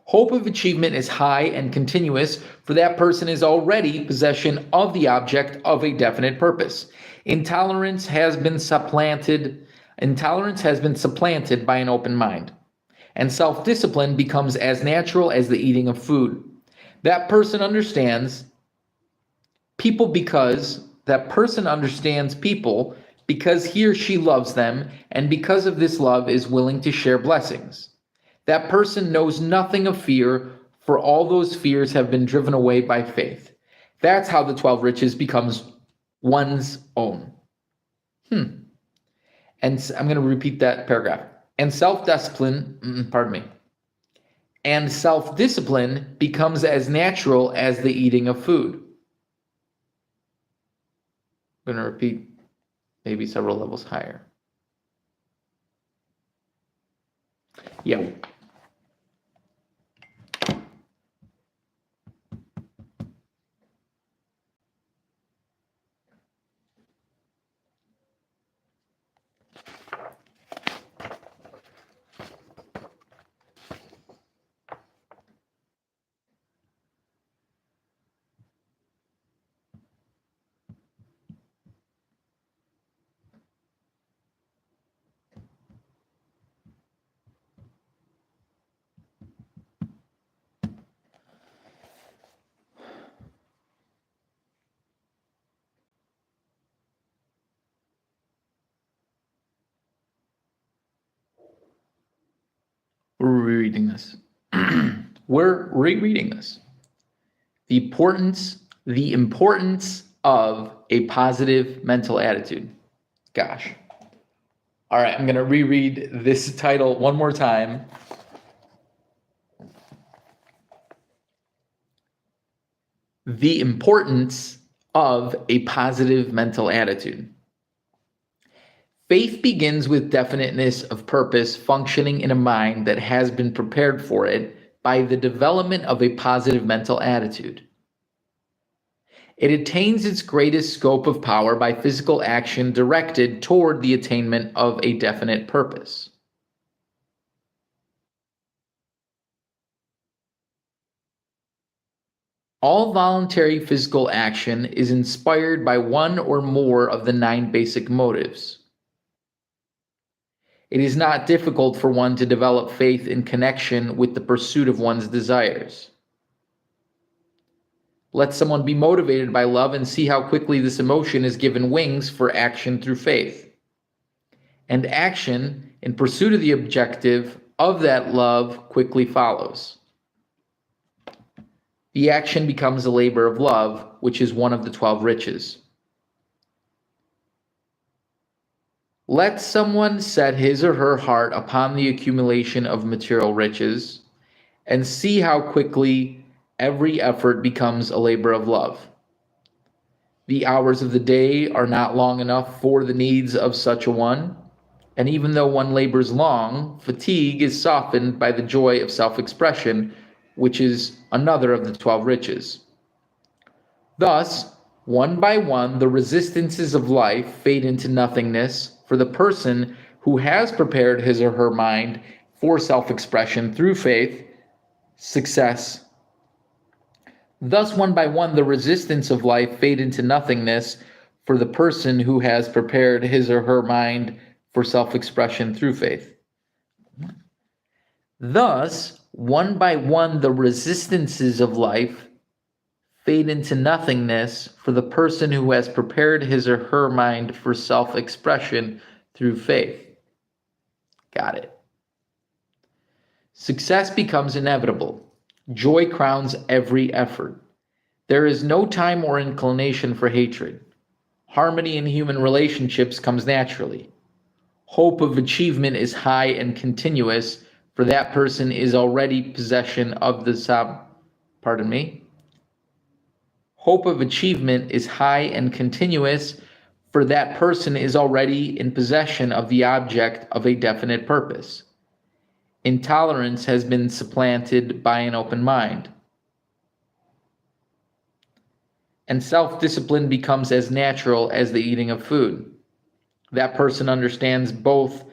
Hope of achievement is high and continuous, for that person is already possession of the object of a definite purpose. Intolerance has been supplanted by an open mind, and self-discipline becomes as natural as the eating of food. That person understands people because he or she loves them, and because of this love is willing to share blessings. That person knows nothing of fear, for all those fears have been driven away by faith. That's how the 12 riches becomes one's own. And I'm going to repeat that paragraph. And self-discipline becomes as natural as the eating of food. I'm going to repeat maybe several levels higher. Yeah. We're rereading this. We're rereading this. The importance of a positive mental attitude. Gosh. All right, I'm going to reread this title one more time. The importance of a positive mental attitude. Faith begins with definiteness of purpose functioning in a mind that has been prepared for it by the development of a positive mental attitude. It attains its greatest scope of power by physical action directed toward the attainment of a definite purpose. All voluntary physical action is inspired by one or more of the 9 basic motives. It is not difficult for one to develop faith in connection with the pursuit of one's desires. Let someone be motivated by love and see how quickly this emotion is given wings for action through faith. And action in pursuit of the objective of that love quickly follows. The action becomes a labor of love, which is one of the 12 riches. Let someone set his or her heart upon the accumulation of material riches and see how quickly every effort becomes a labor of love. The hours of the day are not long enough for the needs of such a one, and even though one labors long, fatigue is softened by the joy of self-expression, which is another of the 12 riches. Thus, one by one, the resistances of life fade into nothingness for the person who has prepared his or her mind for self-expression through faith, success. Thus, one by one, the resistance of life fade into nothingness for the person who has prepared his or her mind for self-expression through faith. Thus, one by one, the resistances of life fade into nothingness for the person who has prepared his or her mind for self-expression through faith. Got it. Success becomes inevitable. Joy crowns every effort. There is no time or inclination for hatred. Harmony in human relationships comes naturally. Hope of achievement is high and continuous, for that person is already possession of the Hope of achievement is high and continuous, for that person is already in possession of the object of a definite purpose. Intolerance has been supplanted by an open mind. And self-discipline becomes as natural as the eating of food. That person understands both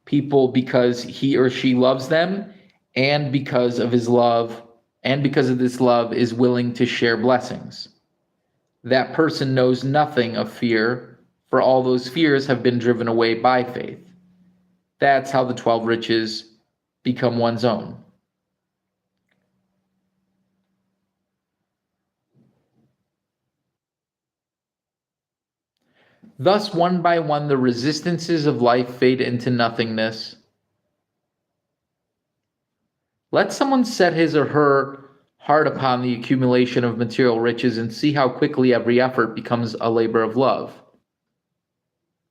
people because he or she loves them, and because of his love, and because of this love is willing to share blessings. That person knows nothing of fear, for all those fears have been driven away by faith. That's how the 12 riches become one's own. Thus, one by one, the resistances of life fade into nothingness. Let someone set his or her heart upon the accumulation of material riches and see how quickly every effort becomes a labor of love.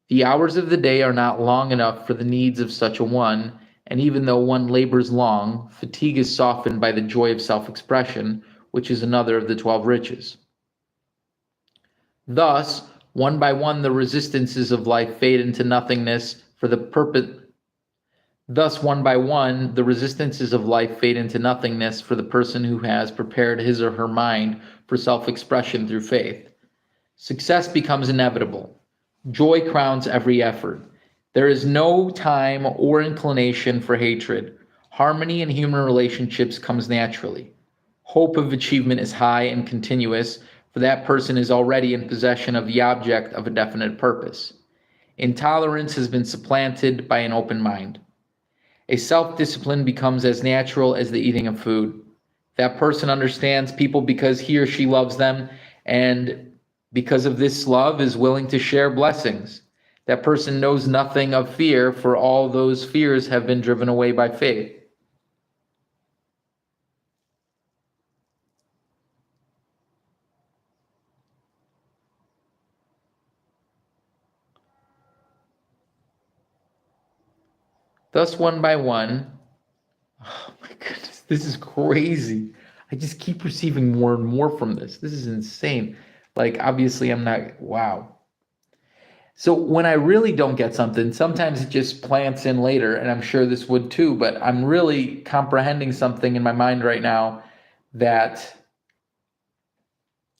The hours of the day are not long enough for the needs of such a one, and even though one labors long, fatigue is softened by the joy of self-expression, which is another of the 12 riches. Thus, one by one, the resistances of life fade into nothingness for the purpose. Thus, one by one, the resistances of life fade into nothingness for the person who has prepared his or her mind for self-expression through faith. Success becomes inevitable. Joy crowns every effort. There is no time or inclination for hatred. Harmony in human relationships comes naturally. Hope of achievement is high and continuous, for that person is already in possession of the object of a definite purpose. Intolerance has been supplanted by an open mind. A self-discipline becomes as natural as the eating of food. That person understands people because he or she loves them, and because of this love is willing to share blessings. That person knows nothing of fear, for all those fears have been driven away by faith. Thus, one by one, oh my goodness, this is crazy. I just keep receiving more and more from this. This is insane. Like, obviously, I'm not, wow. So when I really don't get something, sometimes it just plants in later, and I'm sure this would too, but I'm really comprehending something in my mind right now that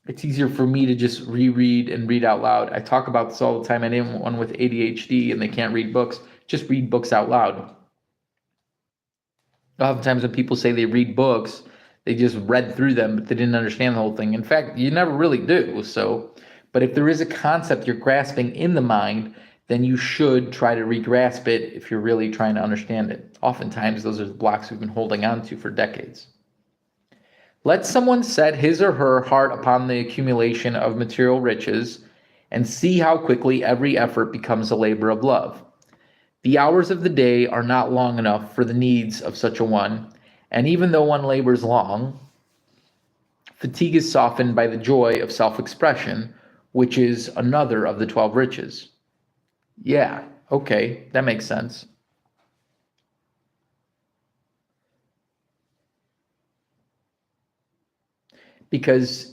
it's easier for me to just reread and read out loud. I talk about this all the time. Anyone with ADHD and they can't read books, just read books out loud. Oftentimes when people say they read books, They just read through them, but they didn't understand the whole thing. In fact, you never really do. So, but if there is a concept you're grasping in the mind, then you should try to re-grasp it if you're really trying to understand it. Oftentimes, those are the blocks we've been holding on to for decades. Let someone set his or her heart upon the accumulation of material riches and see how quickly every effort becomes a labor of love. The hours of the day are not long enough for the needs of such a one, and even though one labors long, fatigue is softened by the joy of self-expression, which is another of the 12 riches. Yeah, okay, that makes sense. Because,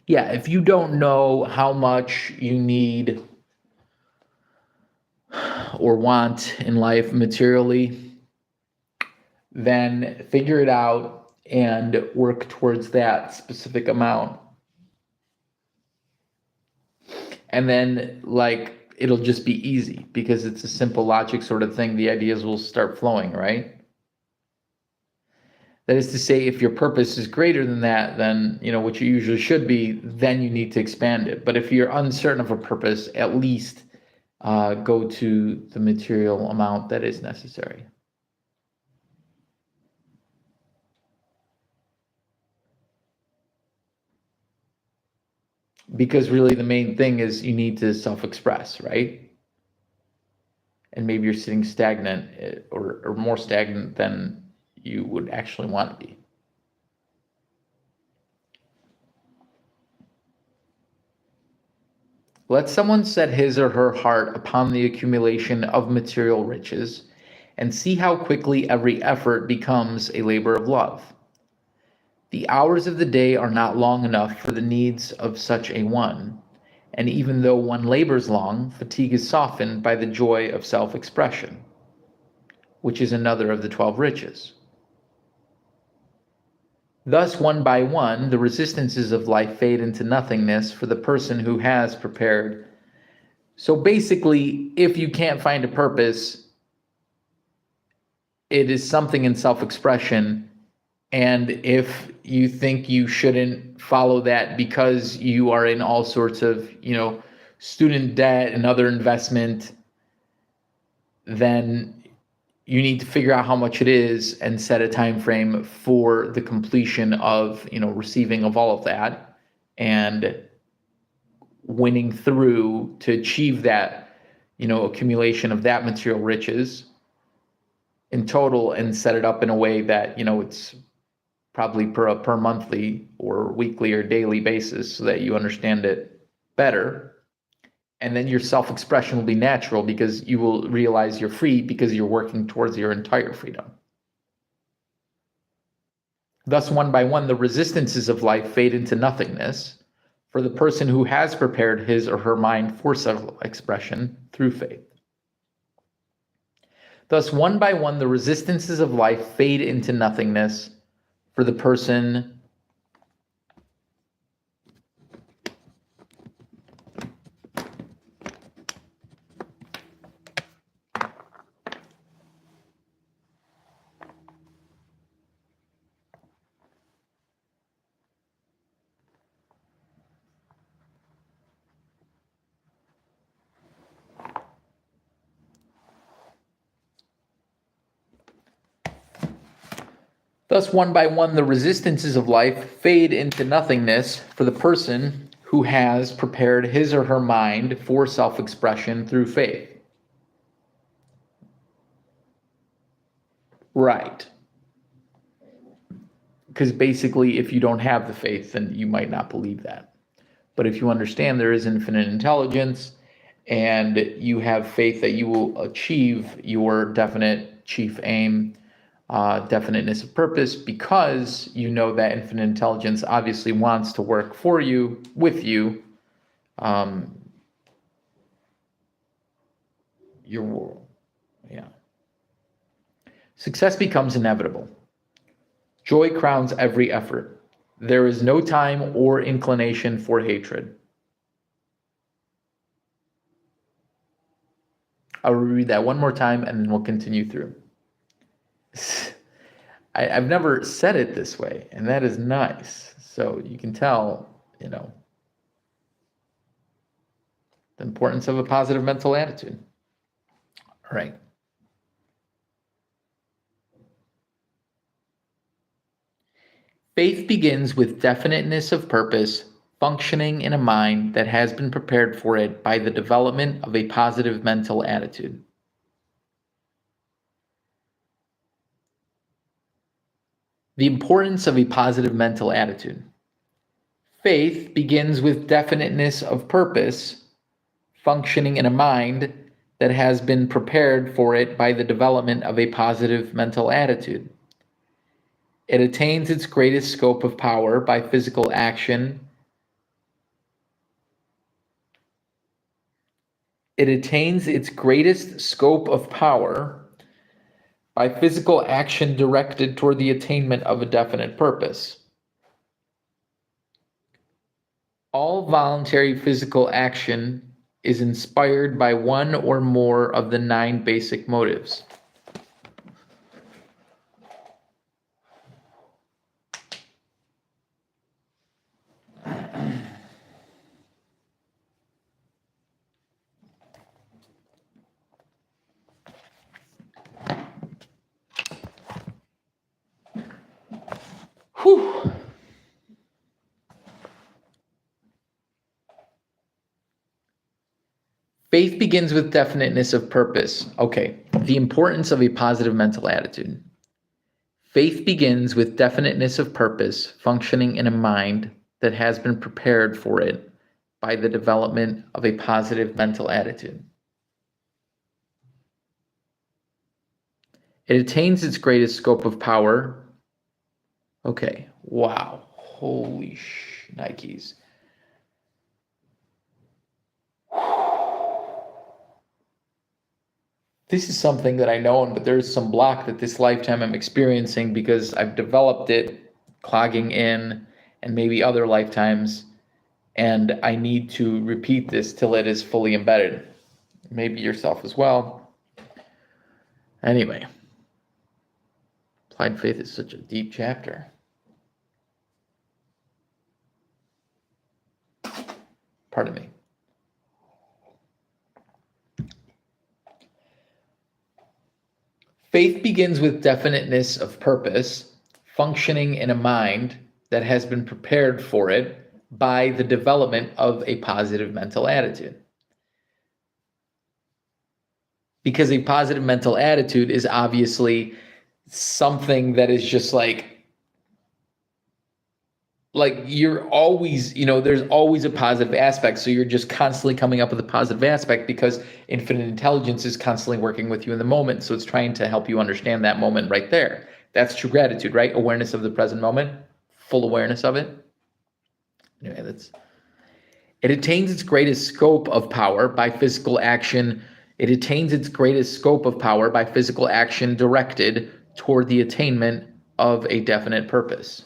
yeah, if you don't know how much you need or want in life materially, then figure it out and work towards that specific amount. And then, it'll just be easy because it's a simple logic sort of thing. The ideas will start flowing, right? That is to say, if your purpose is greater than that, then, which you usually should be, then you need to expand it. But if you're uncertain of a purpose, at least go to the material amount that is necessary. Because really the main thing is you need to self-express, right? And maybe you're sitting stagnant or more stagnant than you would actually want to be. Let someone set his or her heart upon the accumulation of material riches and see how quickly every effort becomes a labor of love. The hours of the day are not long enough for the needs of such a one, and even though one labors long, fatigue is softened by the joy of self-expression, which is another of the 12 riches. Thus, one by one, the resistances of life fade into nothingness for the person who has prepared. So basically, if you can't find a purpose, it is something in self-expression. And if you think you shouldn't follow that because you are in all sorts of, student debt and other investment, then you need to figure out how much it is and set a time frame for the completion of, receiving of all of that and winning through to achieve that, accumulation of that material riches in total, and set it up in a way that, it's probably per monthly or weekly or daily basis so that you understand it better. And then your self-expression will be natural because you will realize you're free because you're working towards your entire freedom. Thus, one by one, the resistances of life fade into nothingness for the person who has prepared his or her mind for self-expression through faith. Thus, one by one, the resistances of life fade into nothingness for the person Thus, one by one, the resistances of life fade into nothingness for the person who has prepared his or her mind for self-expression through faith. Right. Because basically, if you don't have the faith, then you might not believe that. But if you understand there is infinite intelligence and you have faith that you will achieve your definite chief aim, definiteness of purpose, because you know that infinite intelligence obviously wants to work for you, with you, your world. Yeah. Success becomes inevitable. Joy crowns every effort. There is no time or inclination for hatred. I'll reread that one more time and then we'll continue through. I've never said it this way, and that is nice. So you can tell, the importance of a positive mental attitude. All right. Faith begins with definiteness of purpose, functioning in a mind that has been prepared for it by the development of a positive mental attitude. The importance of a positive mental attitude. Faith begins with definiteness of purpose, functioning in a mind that has been prepared for it by the development of a positive mental attitude. It attains its greatest scope of power by physical action. It attains its greatest scope of power by physical action directed toward the attainment of a definite purpose. All voluntary physical action is inspired by one or more of the 9 basic motives. Whew. Faith begins with definiteness of purpose. Okay, the importance of a positive mental attitude. Faith begins with definiteness of purpose, functioning in a mind that has been prepared for it by the development of a positive mental attitude. It attains its greatest scope of power. Okay, wow. Holy Nikes. This is something that I know, but there's some block that this lifetime I'm experiencing because I've developed it clogging in and maybe other lifetimes, and I need to repeat this till it is fully embedded. Maybe yourself as well. Anyway, applied faith is such a deep chapter. Pardon me. Faith begins with definiteness of purpose, functioning in a mind that has been prepared for it by the development of a positive mental attitude. Because a positive mental attitude is obviously something that is just like you're always, there's always a positive aspect. So you're just constantly coming up with a positive aspect because infinite intelligence is constantly working with you in the moment. So it's trying to help you understand that moment right there. That's true gratitude, right? Awareness of the present moment, full awareness of it. Anyway, it attains its greatest scope of power by physical action. It attains its greatest scope of power by physical action directed toward the attainment of a definite purpose.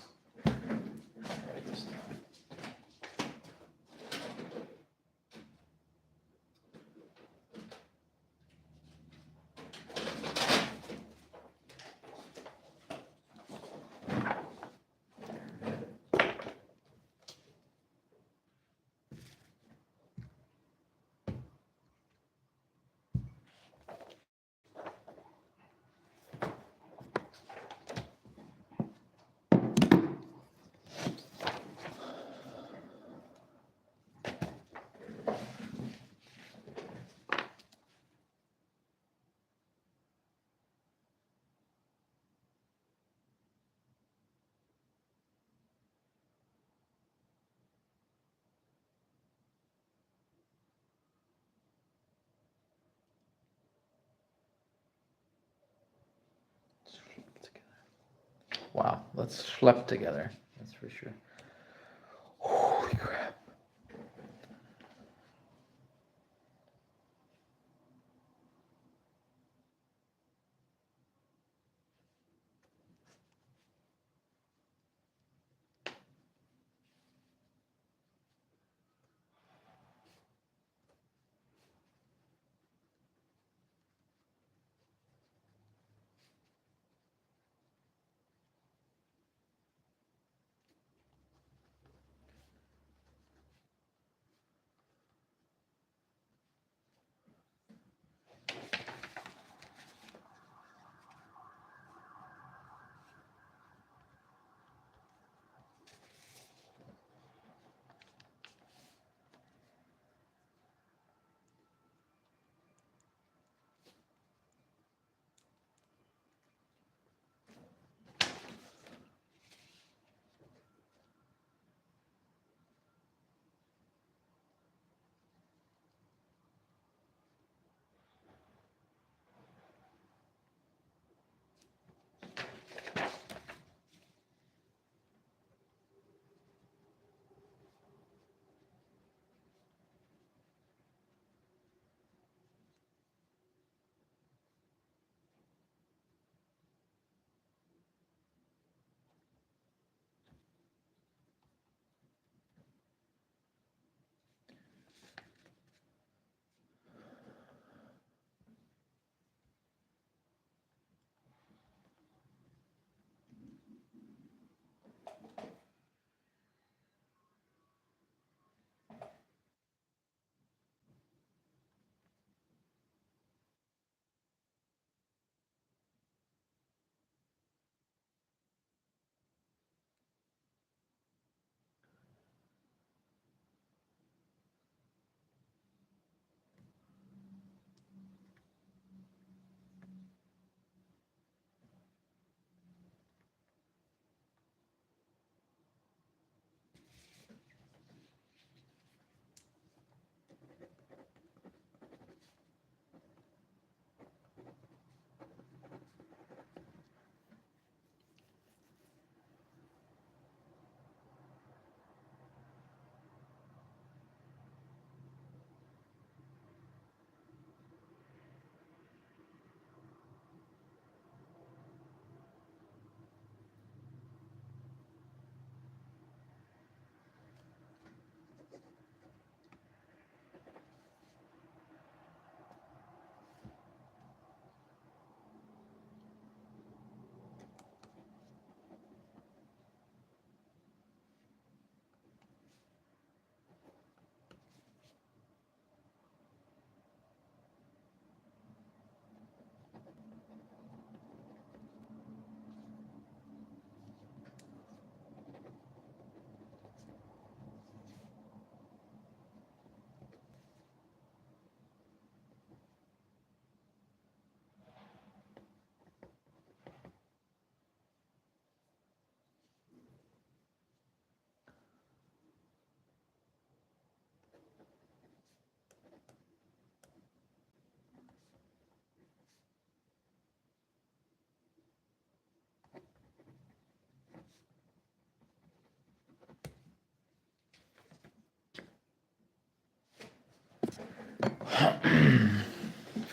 Wow, let's schlep together. That's for sure. Holy crap.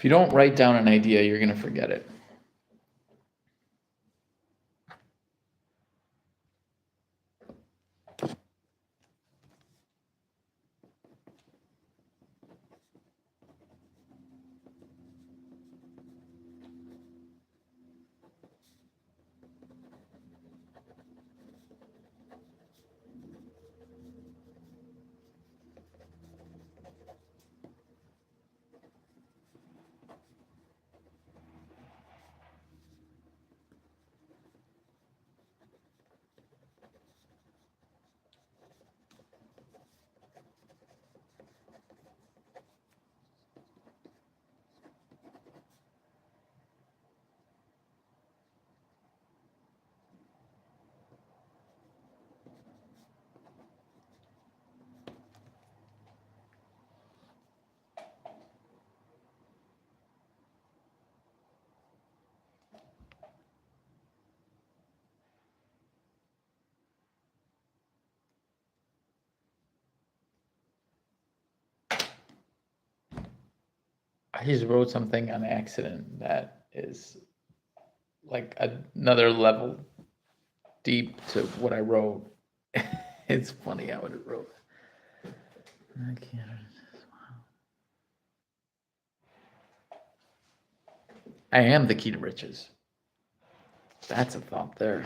If you don't write down an idea, you're going to forget it. I just wrote something on accident that is like another level deep to what I wrote. It's funny how it wrote. I can't. I am the key to riches. That's a thought there.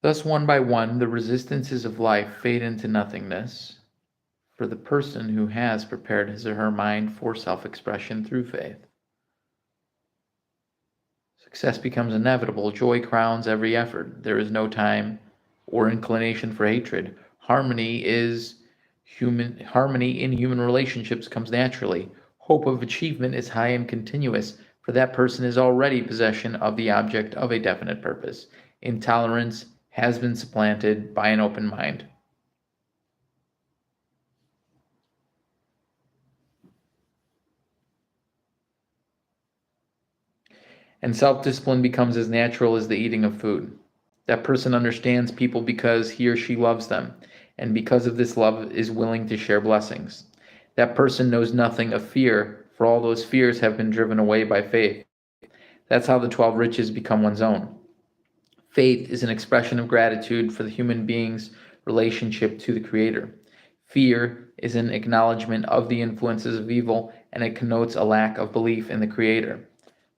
Thus, one by one, the resistances of life fade into nothingness for the person who has prepared his or her mind for self-expression through faith. Success becomes inevitable. Joy crowns every effort. There is no time or inclination for hatred. Harmony in human relationships comes naturally. Hope of achievement is high and continuous, for that person is already possession of the object of a definite purpose. Intolerance has been supplanted by an open mind. And self-discipline becomes as natural as the eating of food. That person understands people because he or she loves them, and because of this love is willing to share blessings. That person knows nothing of fear, for all those fears have been driven away by faith. That's how the 12 riches become one's own. Faith is an expression of gratitude for the human being's relationship to the Creator. Fear is an acknowledgement of the influences of evil, and it connotes a lack of belief in the Creator.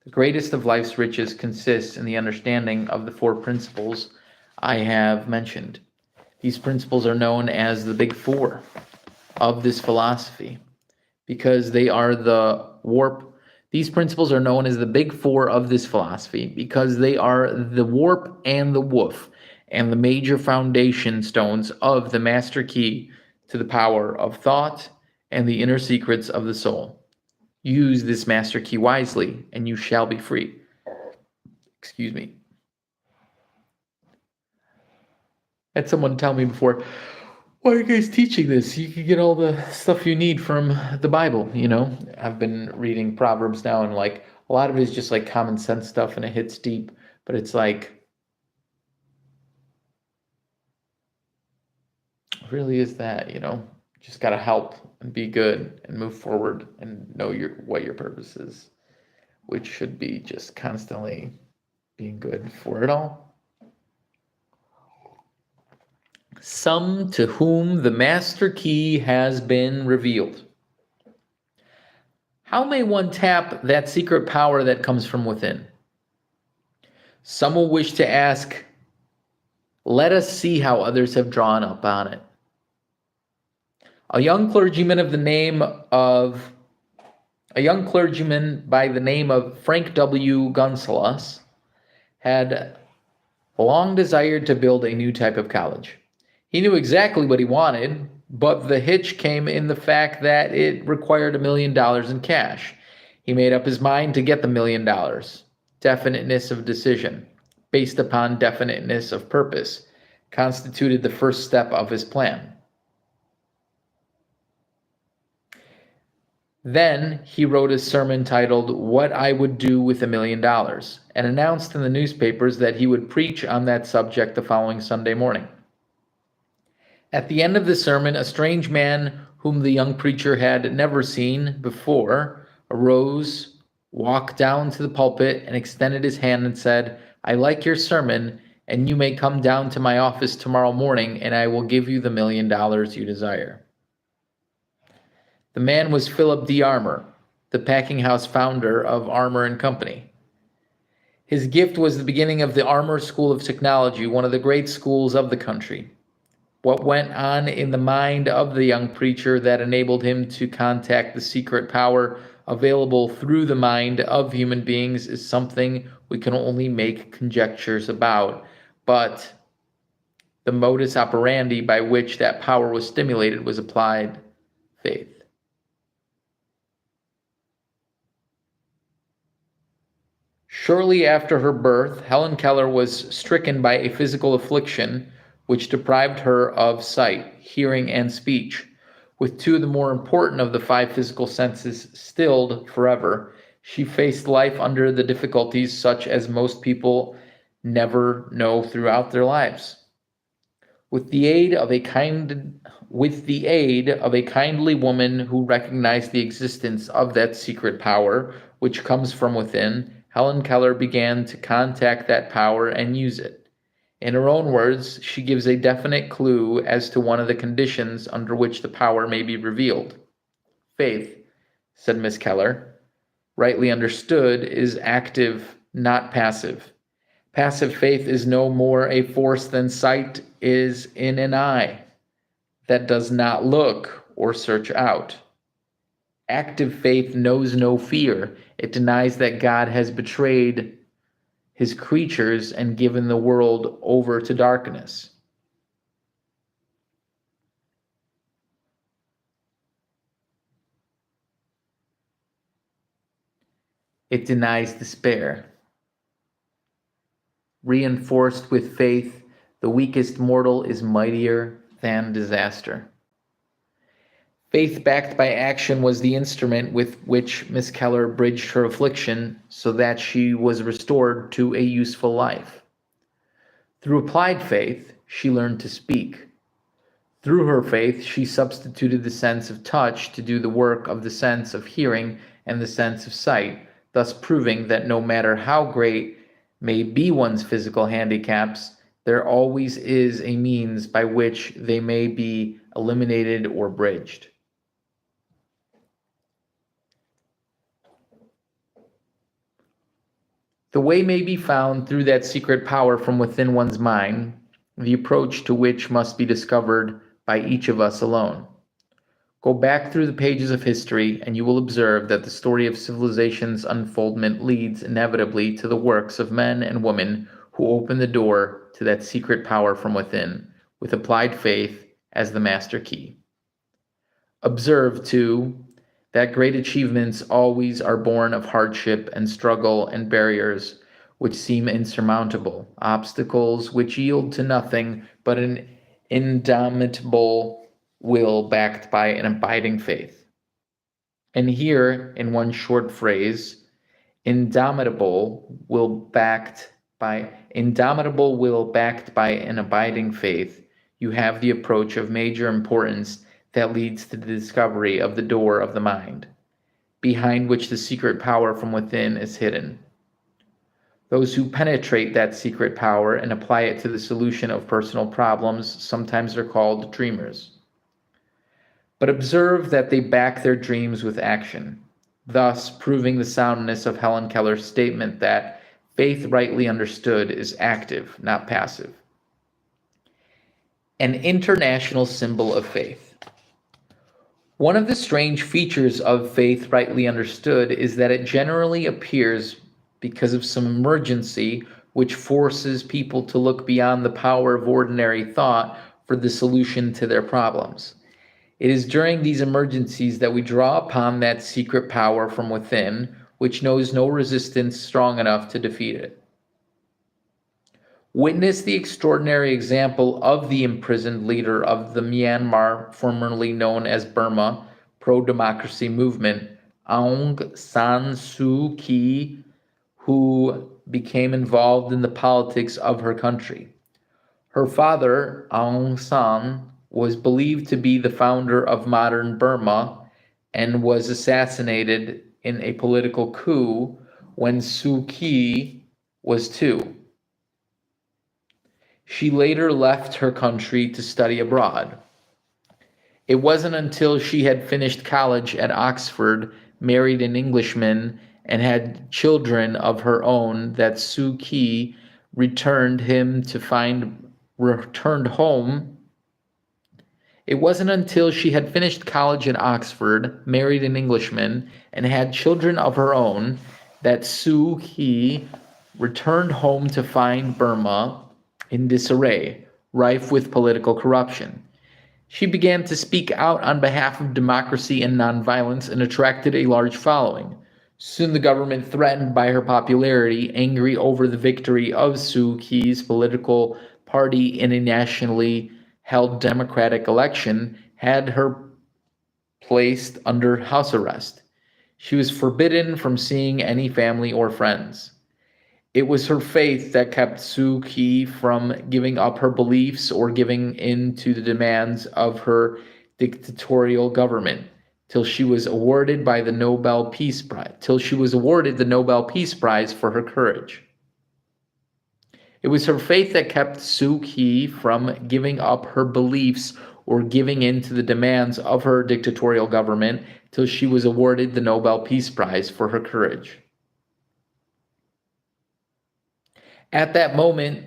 The greatest of life's riches consists in the understanding of the 4 principles I have mentioned. These principles are known as the Big Four of this philosophy because they are the warp. These principles are known as the Big Four of this philosophy because they are the warp and the woof and the major foundation stones of the master key to the power of thought and the inner secrets of the soul. Use this master key wisely, and you shall be free. Excuse me. I had someone tell me before, why are you guys teaching this? You can get all the stuff you need from the Bible, you know? I've been reading Proverbs now, and like a lot of it is just like common sense stuff, and it hits deep, but it's like, really is that, you know? Just got to help and be good and move forward and know what your purpose is, which should be just constantly being good for it all. Some to whom the master key has been revealed. How may one tap that secret power that comes from within? Some will wish to ask, let us see how others have drawn up on it. A young clergyman by the name of Frank W. Gunsalas had long desired to build a new type of college. He knew exactly what he wanted, but the hitch came in the fact that it required $1 million in cash. He made up his mind to get the $1 million. Definiteness of decision, based upon definiteness of purpose, constituted the first step of his plan. Then he wrote a sermon titled What I Would Do with $1,000,000 and announced in the newspapers that he would preach on that subject the following Sunday morning. At the end of the sermon, a strange man whom the young preacher had never seen before arose, walked down to the pulpit, and extended his hand and said, "I like your sermon, and you may come down to my office tomorrow morning, and I will give you the $1,000,000 you desire." The man was Philip D. Armour, the packing house founder of Armour and Company. His gift was the beginning of the Armour School of Technology, one of the great schools of the country. What went on in the mind of the young preacher that enabled him to contact the secret power available through the mind of human beings is something we can only make conjectures about, but the modus operandi by which that power was stimulated was applied faith. Shortly after her birth, Helen Keller was stricken by a physical affliction which deprived her of sight, hearing, and speech. With two of the more important of the five physical senses stilled forever, she faced life under the difficulties such as most people never know throughout their lives. With the aid of a kindly woman who recognized the existence of that secret power which comes from within, Helen Keller began to contact that power and use it. In her own words, she gives a definite clue as to one of the conditions under which the power may be revealed. Faith, said Miss Keller, rightly understood, is active, not passive. Passive faith is no more a force than sight is in an eye that does not look or search out. Active faith knows no fear. It denies that God has betrayed his creatures and given the world over to darkness. It denies despair. Reinforced with faith, the weakest mortal is mightier than disaster. Faith backed by action was the instrument with which Miss Keller bridged her affliction so that she was restored to a useful life. Through applied faith, she learned to speak. Through her faith, she substituted the sense of touch to do the work of the sense of hearing and the sense of sight, thus proving that no matter how great may be one's physical handicaps, there always is a means by which they may be eliminated or bridged. The way may be found through that secret power from within one's mind, the approach to which must be discovered by each of us alone. Go back through the pages of history, and you will observe that the story of civilization's unfoldment leads inevitably to the works of men and women who open the door to that secret power from within, with applied faith as the master key. Observe, too, that great achievements always are born of hardship and struggle and barriers which seem insurmountable, obstacles which yield to nothing but an indomitable will backed by an abiding faith. And here, in one short phrase, indomitable will backed by an abiding faith, you have the approach of major importance that leads to the discovery of the door of the mind, behind which the secret power from within is hidden. Those who penetrate that secret power and apply it to the solution of personal problems sometimes are called dreamers. But observe that they back their dreams with action, thus proving the soundness of Helen Keller's statement that faith rightly understood is active, not passive. An international symbol of faith. One of the strange features of faith rightly understood is that it generally appears because of some emergency which forces people to look beyond the power of ordinary thought for the solution to their problems. It is during these emergencies that we draw upon that secret power from within, which knows no resistance strong enough to defeat it. Witness the extraordinary example of the imprisoned leader of the Myanmar, formerly known as Burma, pro-democracy movement, Aung San Suu Kyi, who became involved in the politics of her country. Her father, Aung San, was believed to be the founder of modern Burma and was assassinated in a political coup when Suu Kyi was 2. She later left her country to study abroad. It wasn't until she had finished college at Oxford, married an Englishman, and had children of her own that Suu Kyi returned home. It wasn't until she had finished college at Oxford, married an Englishman, and had children of her own that Suu Kyi returned home to find Burma in disarray, rife with political corruption. She began to speak out on behalf of democracy and nonviolence and attracted a large following. Soon the government, threatened by her popularity, angry over the victory of Suu Kyi's political party in a nationally held democratic election, had her placed under house arrest. She was forbidden from seeing any family or friends. It was her faith that kept Suu Kyi from giving up her beliefs or giving in to the demands of her dictatorial government till she was awarded the Nobel Peace Prize for her courage. It was her faith that kept Suu Kyi from giving up her beliefs or giving in to the demands of her dictatorial government till she was awarded the Nobel Peace Prize for her courage. At that moment,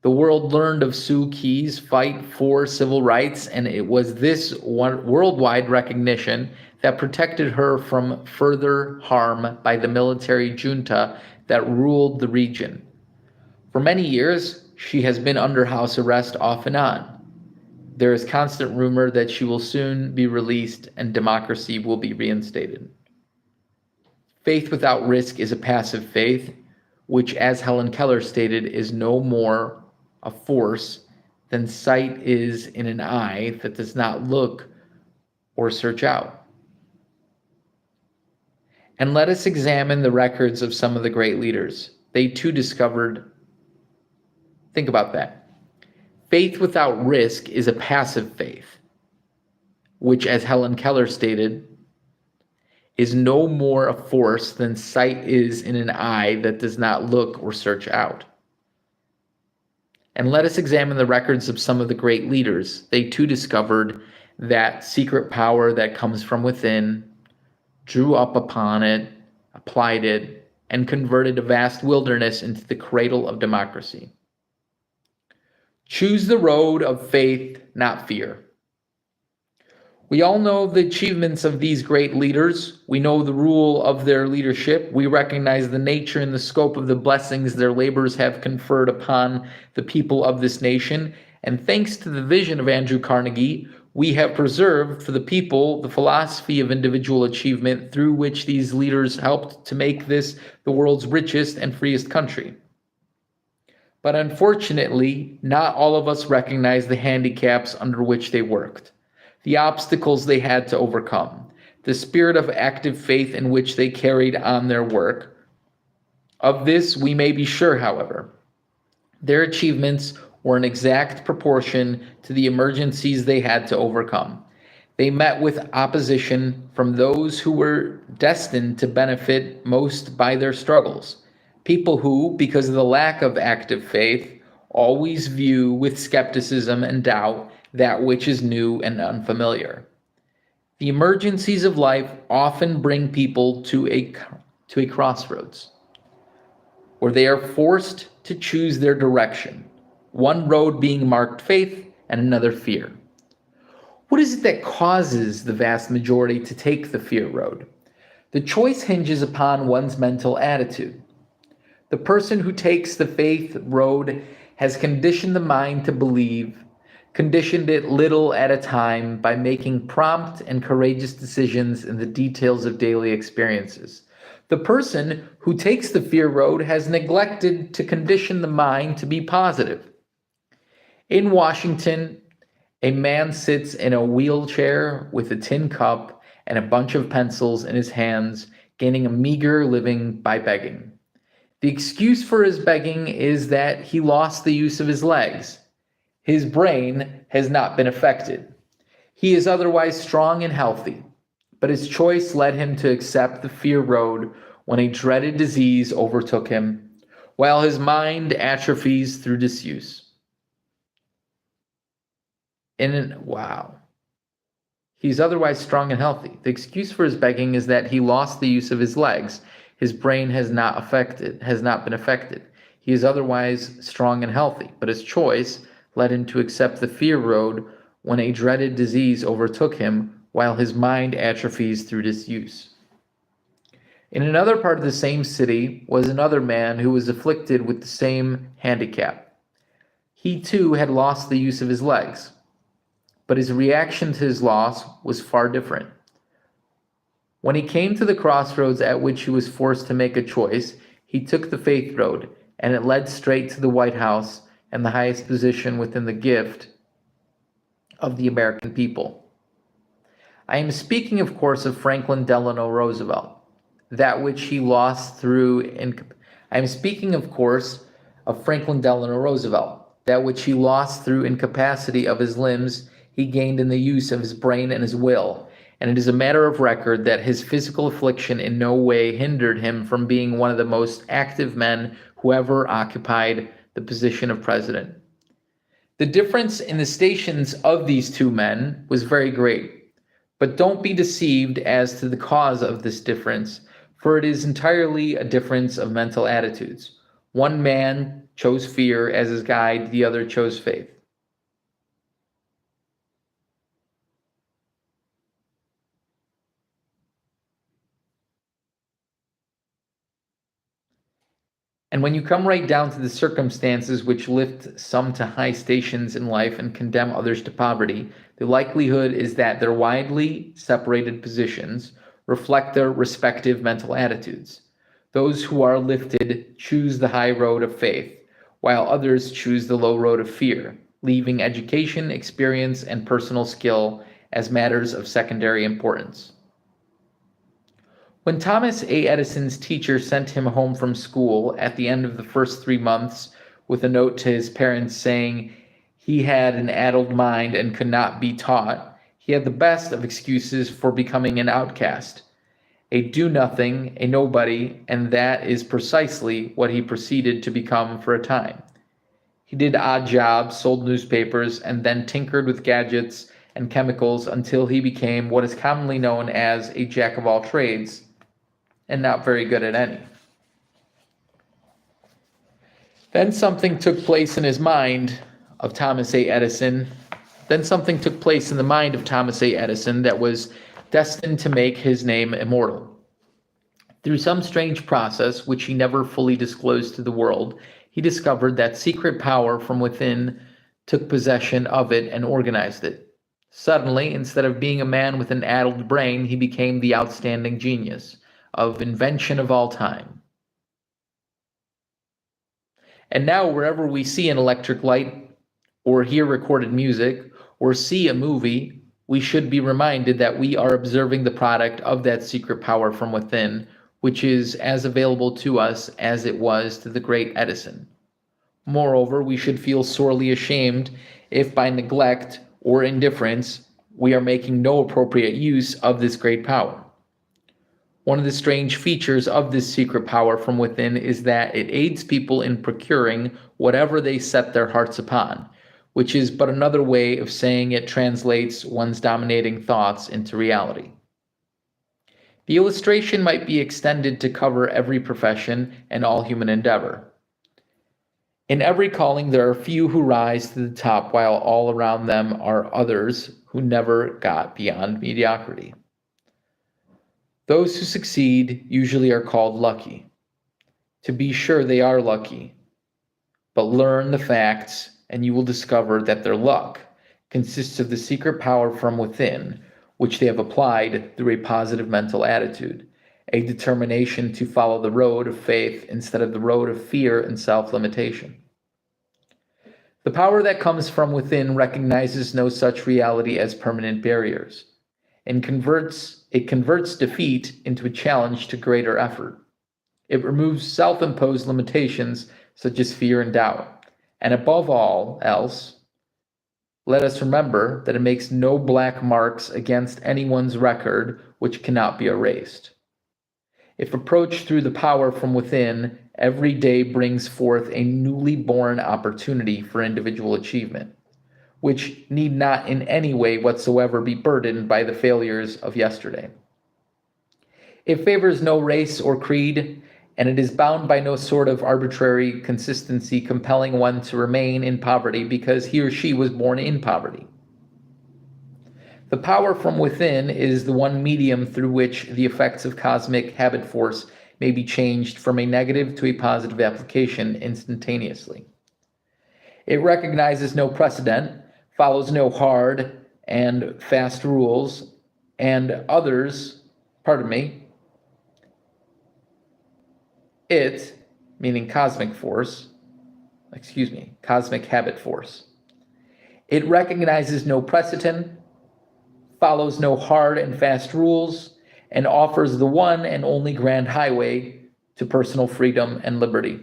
the world learned of Suu Kyi's fight for civil rights, and it was this worldwide recognition that protected her from further harm by the military junta that ruled the region. For many years, she has been under house arrest off and on. There is constant rumor that she will soon be released and democracy will be reinstated. Faith without risk is a passive faith, which, as Helen Keller stated, is no more a force than sight is in an eye that does not look or search out. And let us examine the records of some of the great leaders. They too discovered, think about that. Faith without risk is a passive faith, which, as Helen Keller stated, is no more a force than sight is in an eye that does not look or search out. And let us examine the records of some of the great leaders. They too discovered that secret power that comes from within, drew up upon it, applied it, and converted a vast wilderness into the cradle of democracy. Choose the road of faith, not fear. We all know the achievements of these great leaders. We know the rule of their leadership. We recognize the nature and the scope of the blessings their labors have conferred upon the people of this nation. And thanks to the vision of Andrew Carnegie, we have preserved for the people the philosophy of individual achievement through which these leaders helped to make this the world's richest and freest country. But unfortunately, not all of us recognize the handicaps under which they worked, the obstacles they had to overcome, the spirit of active faith in which they carried on their work. Of this we may be sure, however. Their achievements were in exact proportion to the emergencies they had to overcome. They met with opposition from those who were destined to benefit most by their struggles, people who, because of the lack of active faith, always view with skepticism and doubt that which is new and unfamiliar. The emergencies of life often bring people to a crossroads, where they are forced to choose their direction, one road being marked faith and another fear. What is it that causes the vast majority to take the fear road? The choice hinges upon one's mental attitude. The person who takes the faith road has conditioned the mind to believe, conditioned it little at a time by making prompt and courageous decisions in the details of daily experiences. The person who takes the fear road has neglected to condition the mind to be positive. In Washington, a man sits in a wheelchair with a tin cup and a bunch of pencils in his hands, gaining a meager living by begging. The excuse for his begging is that he lost the use of his legs. His brain has not been affected. He is otherwise strong and healthy, but his choice led him to accept the fear road when a dreaded disease overtook him, while his mind atrophies through disuse. Wow. He's otherwise strong and healthy. The excuse for his begging is that he lost the use of his legs. His brain has not been affected. He is otherwise strong and healthy, but his choice led him to accept the fear road when a dreaded disease overtook him, while his mind atrophies through disuse. In another part of the same city was another man who was afflicted with the same handicap. He too had lost the use of his legs, but his reaction to his loss was far different. When he came to the crossroads at which he was forced to make a choice, he took the faith road, and it led straight to the White House and the highest position within the gift of the American people. I am speaking, of course, of Franklin Delano Roosevelt, that which he lost through incapacity of his limbs, he gained in the use of his brain and his will, and it is a matter of record that his physical affliction in no way hindered him from being one of the most active men who ever occupied the position of president. The difference in the stations of these two men was very great, but don't be deceived as to the cause of this difference, for it is entirely a difference of mental attitudes. One man chose fear as his guide, the other chose faith. And when you come right down to the circumstances which lift some to high stations in life and condemn others to poverty, the likelihood is that their widely separated positions reflect their respective mental attitudes. Those who are lifted choose the high road of faith, while others choose the low road of fear, leaving education, experience, and personal skill as matters of secondary importance. When Thomas A. Edison's teacher sent him home from school at the end of the first 3 months with a note to his parents saying he had an addled mind and could not be taught, he had the best of excuses for becoming an outcast, a do-nothing, a nobody, and that is precisely what he proceeded to become for a time. He did odd jobs, sold newspapers, and then tinkered with gadgets and chemicals until he became what is commonly known as a jack of all trades, and not very good at any. Then something took place in the mind of Thomas A. Edison that was destined to make his name immortal. Through some strange process, which he never fully disclosed to the world, he discovered that secret power from within took possession of it and organized it. Suddenly, instead of being a man with an addled brain, he became the outstanding genius of invention of all time. And now, wherever we see an electric light, or hear recorded music, or see a movie, we should be reminded that we are observing the product of that secret power from within, which is as available to us as it was to the great Edison. Moreover, we should feel sorely ashamed if by neglect or indifference we are making no appropriate use of this great power. One of the strange features of this secret power from within is that it aids people in procuring whatever they set their hearts upon, which is but another way of saying it translates one's dominating thoughts into reality. The illustration might be extended to cover every profession and all human endeavor. In every calling, there are few who rise to the top, while all around them are others who never got beyond mediocrity. Those who succeed usually are called lucky. To be sure, they are lucky, but learn the facts and you will discover that their luck consists of the secret power from within, which they have applied through a positive mental attitude, a determination to follow the road of faith instead of the road of fear and self-limitation. The power that comes from within recognizes no such reality as permanent barriers and converts it converts defeat into a challenge to greater effort. It removes self-imposed limitations such as fear and doubt. And above all else, let us remember that it makes no black marks against anyone's record which cannot be erased. If approached through the power from within, every day brings forth a newly born opportunity for individual achievement, which need not in any way whatsoever be burdened by the failures of yesterday. It favors no race or creed, and it is bound by no sort of arbitrary consistency compelling one to remain in poverty because he or she was born in poverty. The power from within is the one medium through which the effects of cosmic habit force may be changed from a negative to a positive application instantaneously. It recognizes no precedent, follows no hard and fast rules, and it, meaning cosmic habit force. It recognizes no precedent, follows no hard and fast rules, and offers the one and only grand highway to personal freedom and liberty.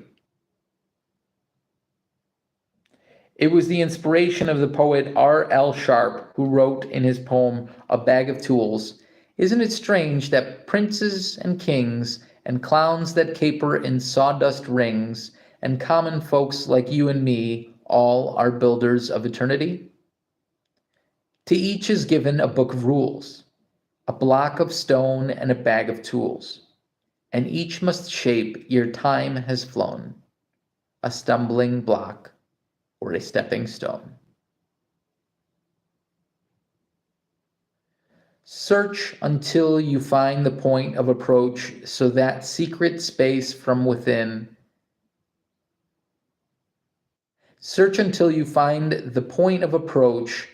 It was the inspiration of the poet R.L. Sharp, who wrote in his poem, A Bag of Tools, "Isn't it strange that princes and kings and clowns that caper in sawdust rings and common folks like you and me all are builders of eternity? To each is given a book of rules, a block of stone and a bag of tools, and each must shape ere time has flown, a stumbling block or a stepping stone." Search until you find the point of approach so that secret space from within. Search until you find the point of approach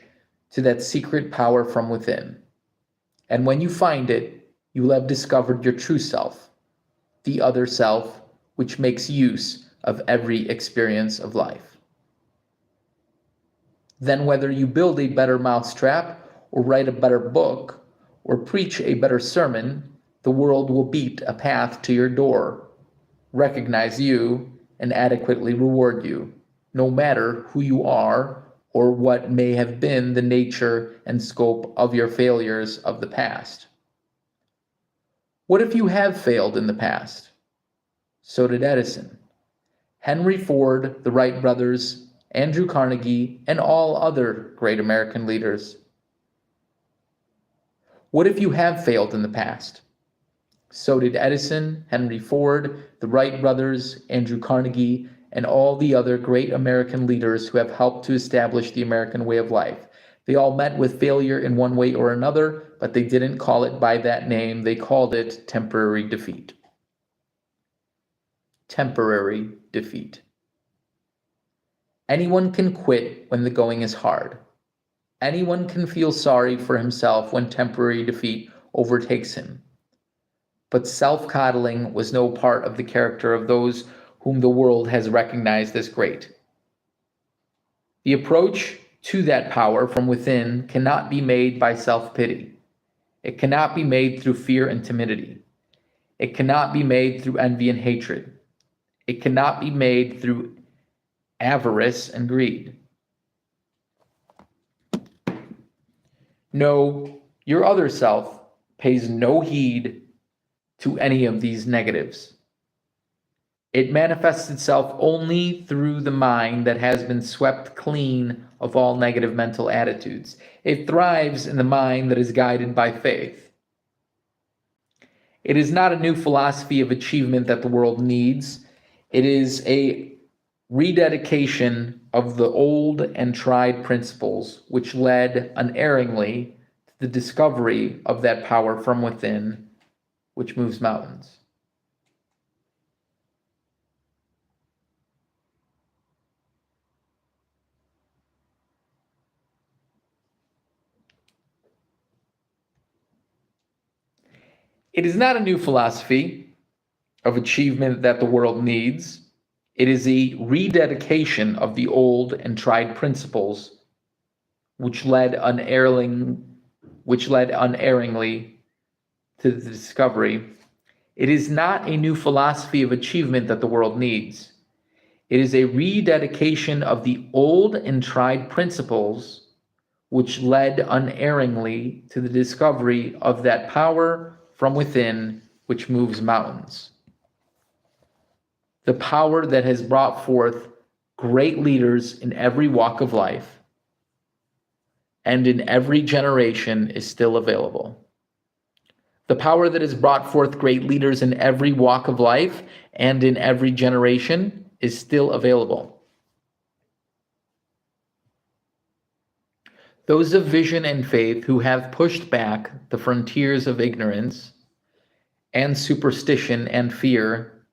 to that secret power from within. And when you find it, you will have discovered your true self, the other self, which makes use of every experience of life. Then whether you build a better mousetrap, or write a better book, or preach a better sermon, the world will beat a path to your door, recognize you, and adequately reward you, no matter who you are or what may have been the nature and scope of your failures of the past. What if you have failed in the past? So did Edison, Henry Ford, the Wright brothers, Andrew Carnegie, and all other great American leaders. What if you have failed in the past? So did Edison, Henry Ford, the Wright brothers, Andrew Carnegie, and all the other great American leaders who have helped to establish the American way of life. They all met with failure in one way or another, but they didn't call it by that name. They called it temporary defeat. Temporary defeat. Anyone can quit when the going is hard. Anyone can feel sorry for himself when temporary defeat overtakes him. But self-coddling was no part of the character of those whom the world has recognized as great. The approach to that power from within cannot be made by self-pity. It cannot be made through fear and timidity. It cannot be made through envy and hatred. It cannot be made through avarice and greed. No, your other self pays no heed to any of these negatives. It manifests itself only through the mind that has been swept clean of all negative mental attitudes. It thrives in the mind that is guided by faith. It is not a new philosophy of achievement that the world needs. It is a rededication of the old and tried principles which led unerringly to the discovery of that power from within which moves mountains. It is not a new philosophy of achievement that the world needs. It is a rededication of the old and tried principles which led unerringly to the discovery, it is not a new philosophy of achievement that the world needs. It is a rededication of the old and tried principles which led unerringly to the discovery of that power from within which moves mountains. The power that has brought forth great leaders in every walk of life and in every generation is still available. The power that has brought forth great leaders in every walk of life and in every generation is still available. Those of vision and faith who have pushed back the frontiers of ignorance and superstition and fear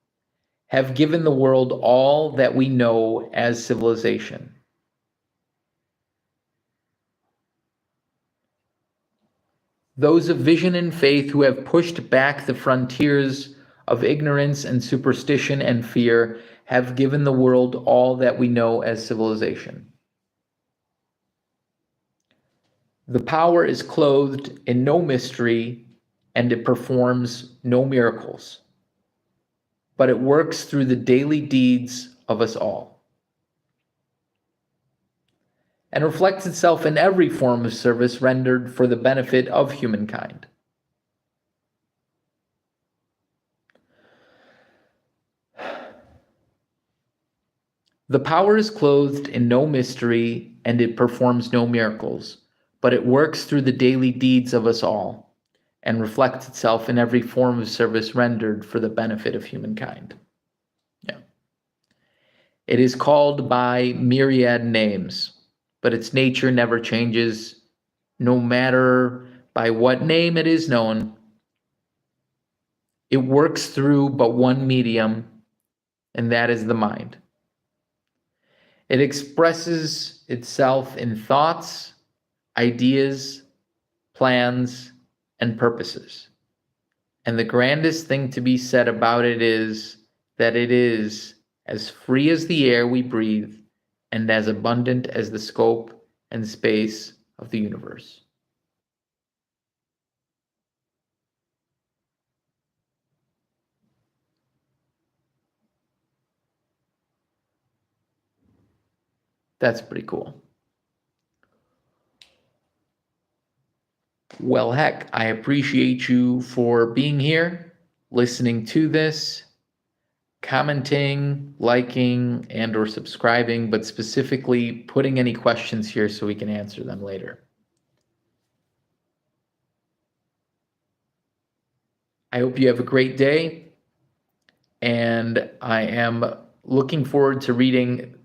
have given the world all that we know as civilization. Those of vision and faith who have pushed back the frontiers of ignorance and superstition and fear have given the world all that we know as civilization. The power is clothed in no mystery and it performs no miracles, but it works through the daily deeds of us all and reflects itself in every form of service rendered for the benefit of humankind. The power is clothed in no mystery and it performs no miracles, but it works through the daily deeds of us all and reflects itself in every form of service rendered for the benefit of humankind. Yeah. It is called by myriad names, but its nature never changes, no matter by what name it is known. It works through but one medium, and that is the mind. It expresses itself in thoughts, ideas, plans, and purposes. And the grandest thing to be said about it is that it is as free as the air we breathe and as abundant as the scope and space of the universe. That's pretty cool. Well, heck, I appreciate you for being here, listening to this, commenting, liking, and or subscribing, but specifically putting any questions here so we can answer them later. I hope you have a great day, and I am looking forward to reading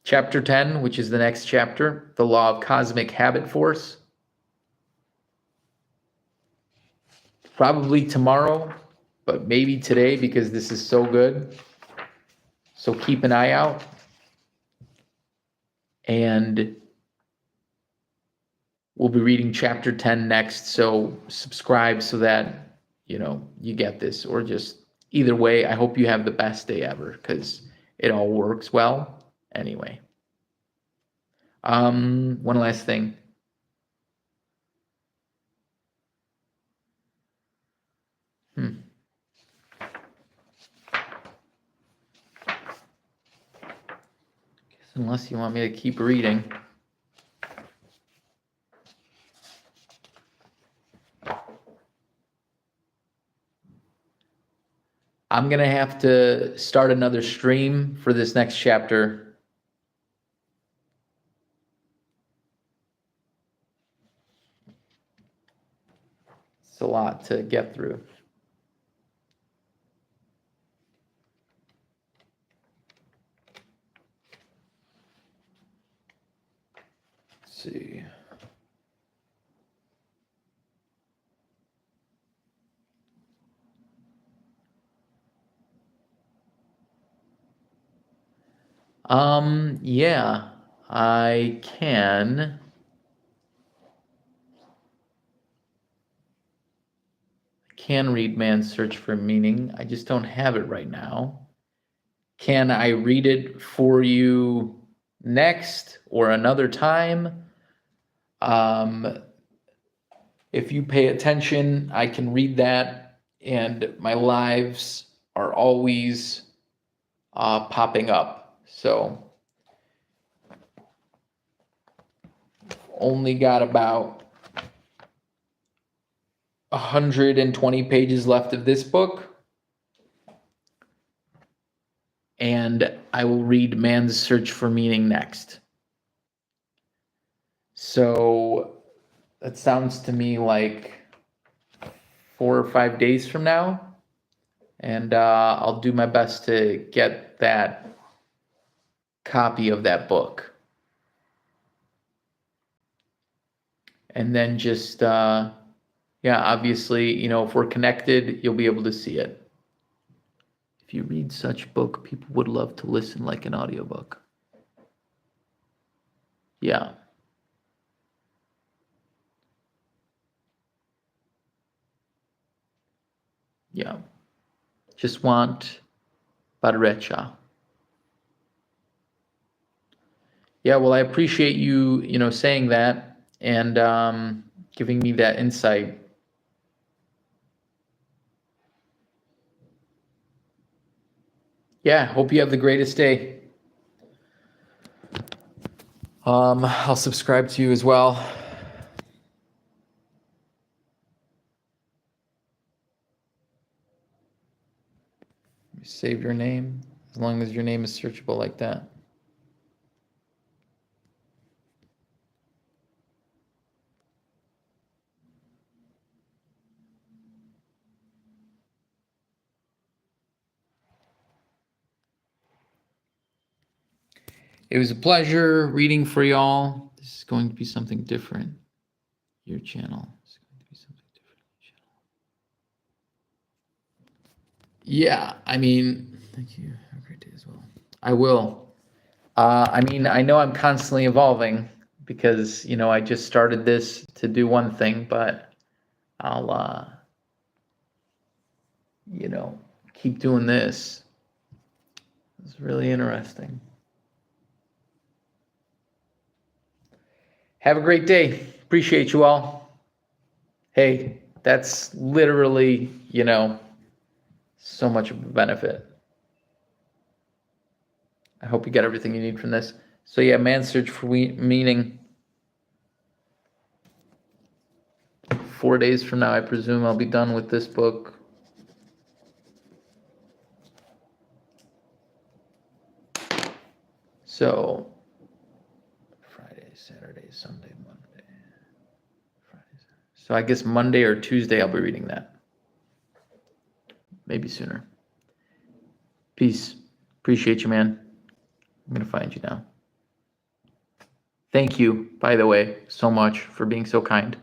Chapter 10, which is the next chapter, The Law of Cosmic Habit Force. Probably tomorrow, but maybe today because this is so good. So keep an eye out. And we'll be reading Chapter 10 next, so subscribe so that, you get this. Or just either way, I hope you have the best day ever because it all works well. Anyway, one last thing. Unless you want me to keep reading. I'm going to have to start another stream for this next chapter. It's a lot to get through. Let's see. Yeah, I can. Read Man's Search for Meaning. I just don't have it right now. Can I read it for you next or another time? If you pay attention, I can read that, and my lives are always popping up. So only got about 120 pages left of this book, and I will read Man's Search for Meaning next. So that sounds to me like 4 or 5 days from now, and I'll do my best to get that copy of that book. And then just, obviously, if we're connected, you'll be able to see it. If you read such book, people would love to listen like an audiobook. Yeah. Yeah. Just want Badrecha. Yeah, well, I appreciate you, saying that and giving me that insight. Yeah, hope you have the greatest day. I'll subscribe to you as well. Save your name, as long as your name is searchable like that. It was a pleasure reading for y'all. This is going to be something different. Your channel is going to be something different. Yeah, thank you. Have a great day as well. I will. I know I'm constantly evolving because, I just started this to do one thing, but I'll, keep doing this. It's really interesting. Have a great day. Appreciate you all. Hey, that's literally, so much of a benefit. I hope you get everything you need from this. So yeah, Man's Search for Meaning. 4 days from now, I presume I'll be done with this book. So Friday, Saturday, Sunday, Monday, Friday, Saturday. So I guess Monday or Tuesday I'll be reading that. Maybe sooner. Peace. Appreciate you, man. I'm going to find you now. Thank you, by the way, so much for being so kind.